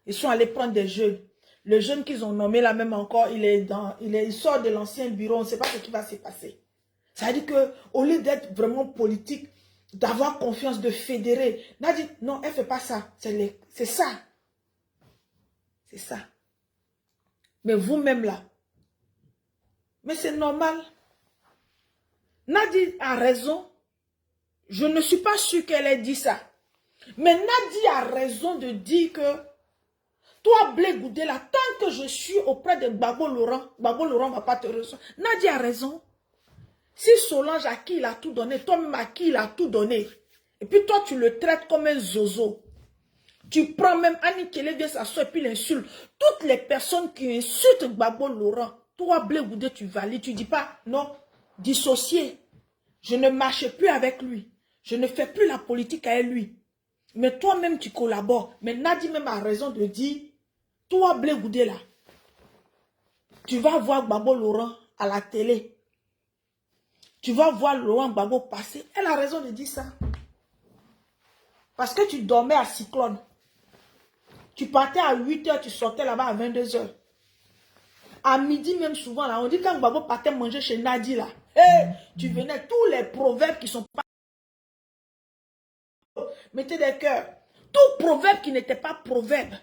Ils sont allés prendre des jeunes. Le jeune qu'ils ont nommé là même encore, il sort de l'ancien bureau, on ne sait pas ce qui va se passer. Ça veut dire qu'au lieu d'être vraiment politique, d'avoir confiance, de fédérer, Nadi, non, elle ne fait pas ça. C'est ça. C'est ça. Mais vous-même là, mais c'est normal. Nadi a raison. Je ne suis pas sûre qu'elle ait dit ça. Mais Nadi a raison de dire que toi, Blé Goudé, là, tant que je suis auprès de Gbagbo Laurent ne va pas te recevoir. Nadi a raison. Si Solange à qui il a tout donné, toi-même à qui il a tout donné, et puis toi, tu le traites comme un zozo. Tu prends même Annie Kelly vient s'asseoir et puis l'insulte. Toutes les personnes qui insultent Gbagbo Laurent, toi, Blé Goudé, tu valides. Tu ne dis pas, non, dissocier. Je ne marche plus avec lui. Je ne fais plus la politique avec lui. Mais toi-même, tu collabores. Mais Nadi même a raison de dire, toi, Blé Goudé, là, tu vas voir Gbagbo Laurent à la télé. Tu vas voir Laurent Gbagbo passer. Elle a raison de dire ça. Parce que tu dormais à Cyclone. Tu partais à 8 h, tu sortais là-bas à 22 h. À midi même souvent, là, on dit quand Gbagbo partait manger chez Nadi, là, hey, tu venais, tous les proverbes qui sont pas... Mettez des cœurs. Tout proverbe qui n'était pas proverbe.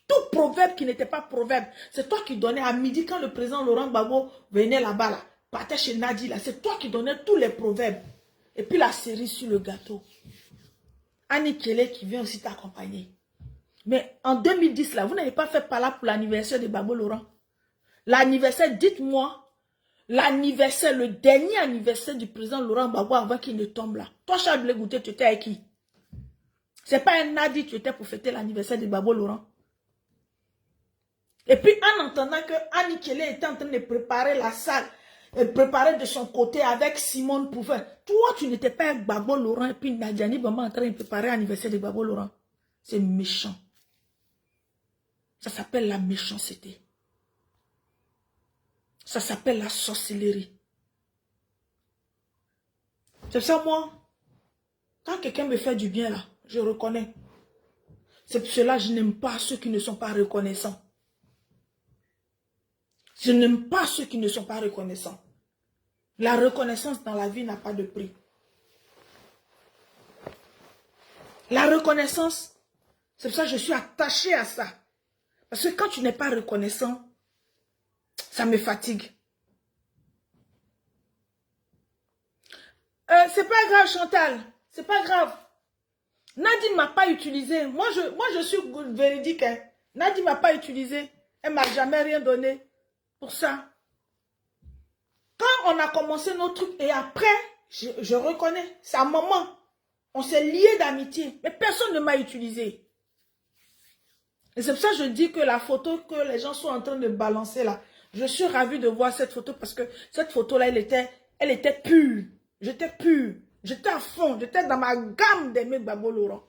Tout proverbe qui n'était pas proverbe. C'est toi qui donnais à midi quand le président Laurent Gbagbo venait là-bas, là, partait chez Nadi, là. C'est toi qui donnais tous les proverbes. Et puis la cerise sur le gâteau. Annie Kelly qui vient aussi t'accompagner. Mais en 2010, là, vous n'avez pas fait par là pour l'anniversaire de Gbagbo Laurent. L'anniversaire, dites-moi, l'anniversaire, le dernier anniversaire du président Laurent Gbagbo avant qu'il ne tombe là. Toi, Charles Blé Goûté, tu étais avec qui? C'est pas un Nadi, tu étais pour fêter l'anniversaire de Gbagbo Laurent. Et puis, en entendant que Annie Kelly était en train de préparer la salle, préparer de son côté avec Simone Pouvet. Toi, tu n'étais pas avec Gbagbo Laurent et puis Nadiani vraiment en train de préparer l'anniversaire de Gbagbo Laurent. C'est méchant. Ça s'appelle la méchanceté. Ça s'appelle la sorcellerie. C'est ça, moi. Quand quelqu'un me fait du bien, là, je reconnais. C'est pour cela que je n'aime pas ceux qui ne sont pas reconnaissants. Je n'aime pas ceux qui ne sont pas reconnaissants. La reconnaissance dans la vie n'a pas de prix. La reconnaissance, c'est pour ça que je suis attachée à ça. Parce que quand tu n'es pas reconnaissant, ça me fatigue. C'est pas grave, Chantal. C'est pas grave. Nadine ne m'a pas utilisé. Moi, je suis véridique. Hein. Nadine ne m'a pas utilisé. Elle ne m'a jamais rien donné pour ça. Quand on a commencé nos trucs et après, je reconnais, c'est un moment. On s'est liés d'amitié. Mais personne ne m'a utilisé. Et c'est pour ça que je dis que la photo que les gens sont en train de balancer là, je suis ravie de voir cette photo parce que cette photo-là, elle était pure. J'étais pure. J'étais à fond. J'étais dans ma gamme d'aimer Gbagbo Laurent.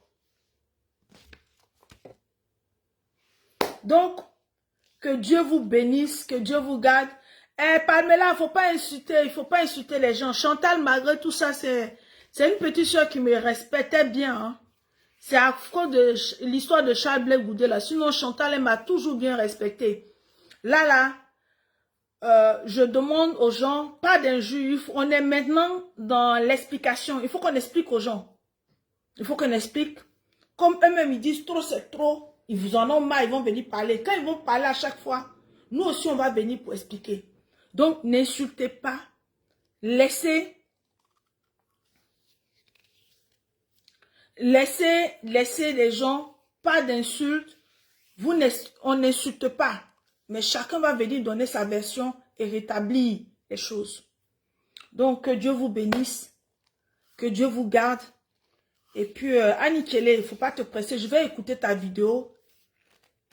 Donc, que Dieu vous bénisse, que Dieu vous garde. Pamela, il ne faut pas insulter les gens. Chantal, malgré tout ça, c'est une petite soeur qui me respectait bien. Hein. C'est à cause de l'histoire de Charles Blé Goudé là. Sinon, Chantal, elle m'a toujours bien respecté. Là, je demande aux gens, pas d'injures. On est maintenant dans l'explication. Il faut qu'on explique aux gens. Il faut qu'on explique. Comme eux-mêmes, ils disent trop, c'est trop. Ils vous en ont marre, ils vont venir parler. Quand ils vont parler à chaque fois, nous aussi, on va venir pour expliquer. Donc, n'insultez pas. Laissez les gens, pas d'insultes. On n'insulte pas. Mais chacun va venir donner sa version et rétablir les choses. Donc, que Dieu vous bénisse. Que Dieu vous garde. Et puis, Annie Kelly, il ne faut pas te presser. Je vais écouter ta vidéo.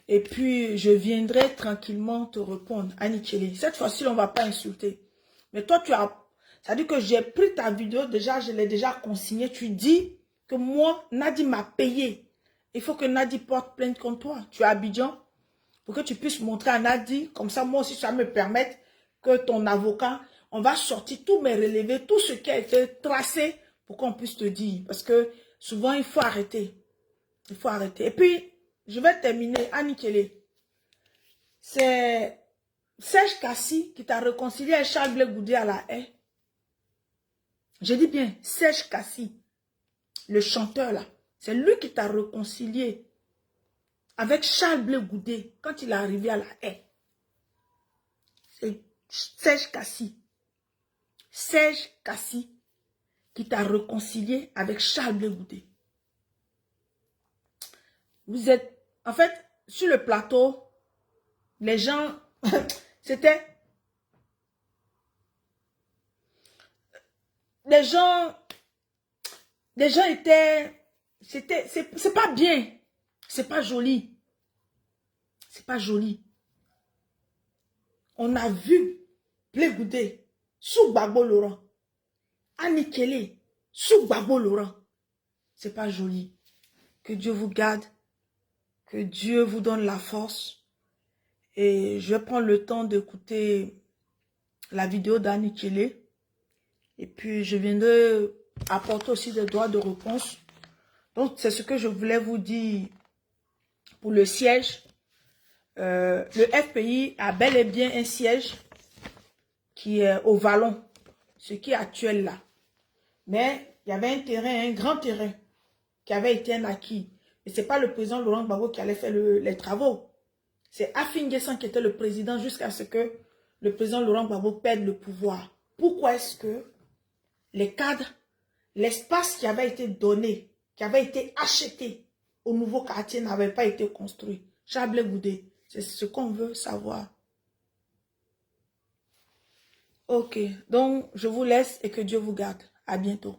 Et puis, je viendrai tranquillement te répondre. Annie Kelly, cette fois-ci, on ne va pas insulter. Mais toi, ça dit que j'ai pris ta vidéo déjà, je l'ai déjà consignée. Tu dis que moi, Nadi m'a payé. Il faut que Nadi porte plainte contre toi. Tu es à Abidjan. Pour que tu puisses montrer à Nadi. Comme ça, moi aussi, ça me permette que ton avocat, on va sortir tous mes relevés, tout ce qui a été tracé pour qu'on puisse te dire. Parce que souvent, il faut arrêter. Il faut arrêter. Et puis, je vais terminer. Annie Kelly. C'est Serge Kassi qui t'a réconcilié avec Charles Blé Goudé à la haie. Je dis bien, Serge Kassi, le chanteur là. C'est lui qui t'a réconcilié avec Charles Blé Goudé quand il est arrivé à la haie. C'est Serge Kassi. Serge Kassi qui t'a réconcilié avec Charles Blé Goudé. Vous êtes, en fait, sur le plateau, les gens, c'était, les gens étaient, c'est pas bien, c'est pas joli, c'est pas joli. On a vu Blé Goudé sous Gbagbo Laurent, Annie Kelly sous Gbagbo Laurent, c'est pas joli. Que Dieu vous garde, que Dieu vous donne la force. Et je vais prendre le temps d'écouter la vidéo d'Annie Kelly. Et puis, je viendrai apporter aussi des droits de réponse. Donc, c'est ce que je voulais vous dire pour le siège. le FPI a bel et bien un siège qui est au Vallon, ce qui est actuel là. Mais il y avait un terrain, un grand terrain, qui avait été un acquis. Et ce n'est pas le président Laurent Gbagbo qui allait faire les travaux. C'est Afin N'Guessan qui était le président jusqu'à ce que le président Laurent Gbagbo perde le pouvoir. Pourquoi est-ce que les cadres, l'espace qui avait été donné, qui avait été acheté au nouveau quartier n'avait pas été construit? Chablé Goudé, c'est ce qu'on veut savoir. Ok, donc je vous laisse et que Dieu vous garde. À bientôt.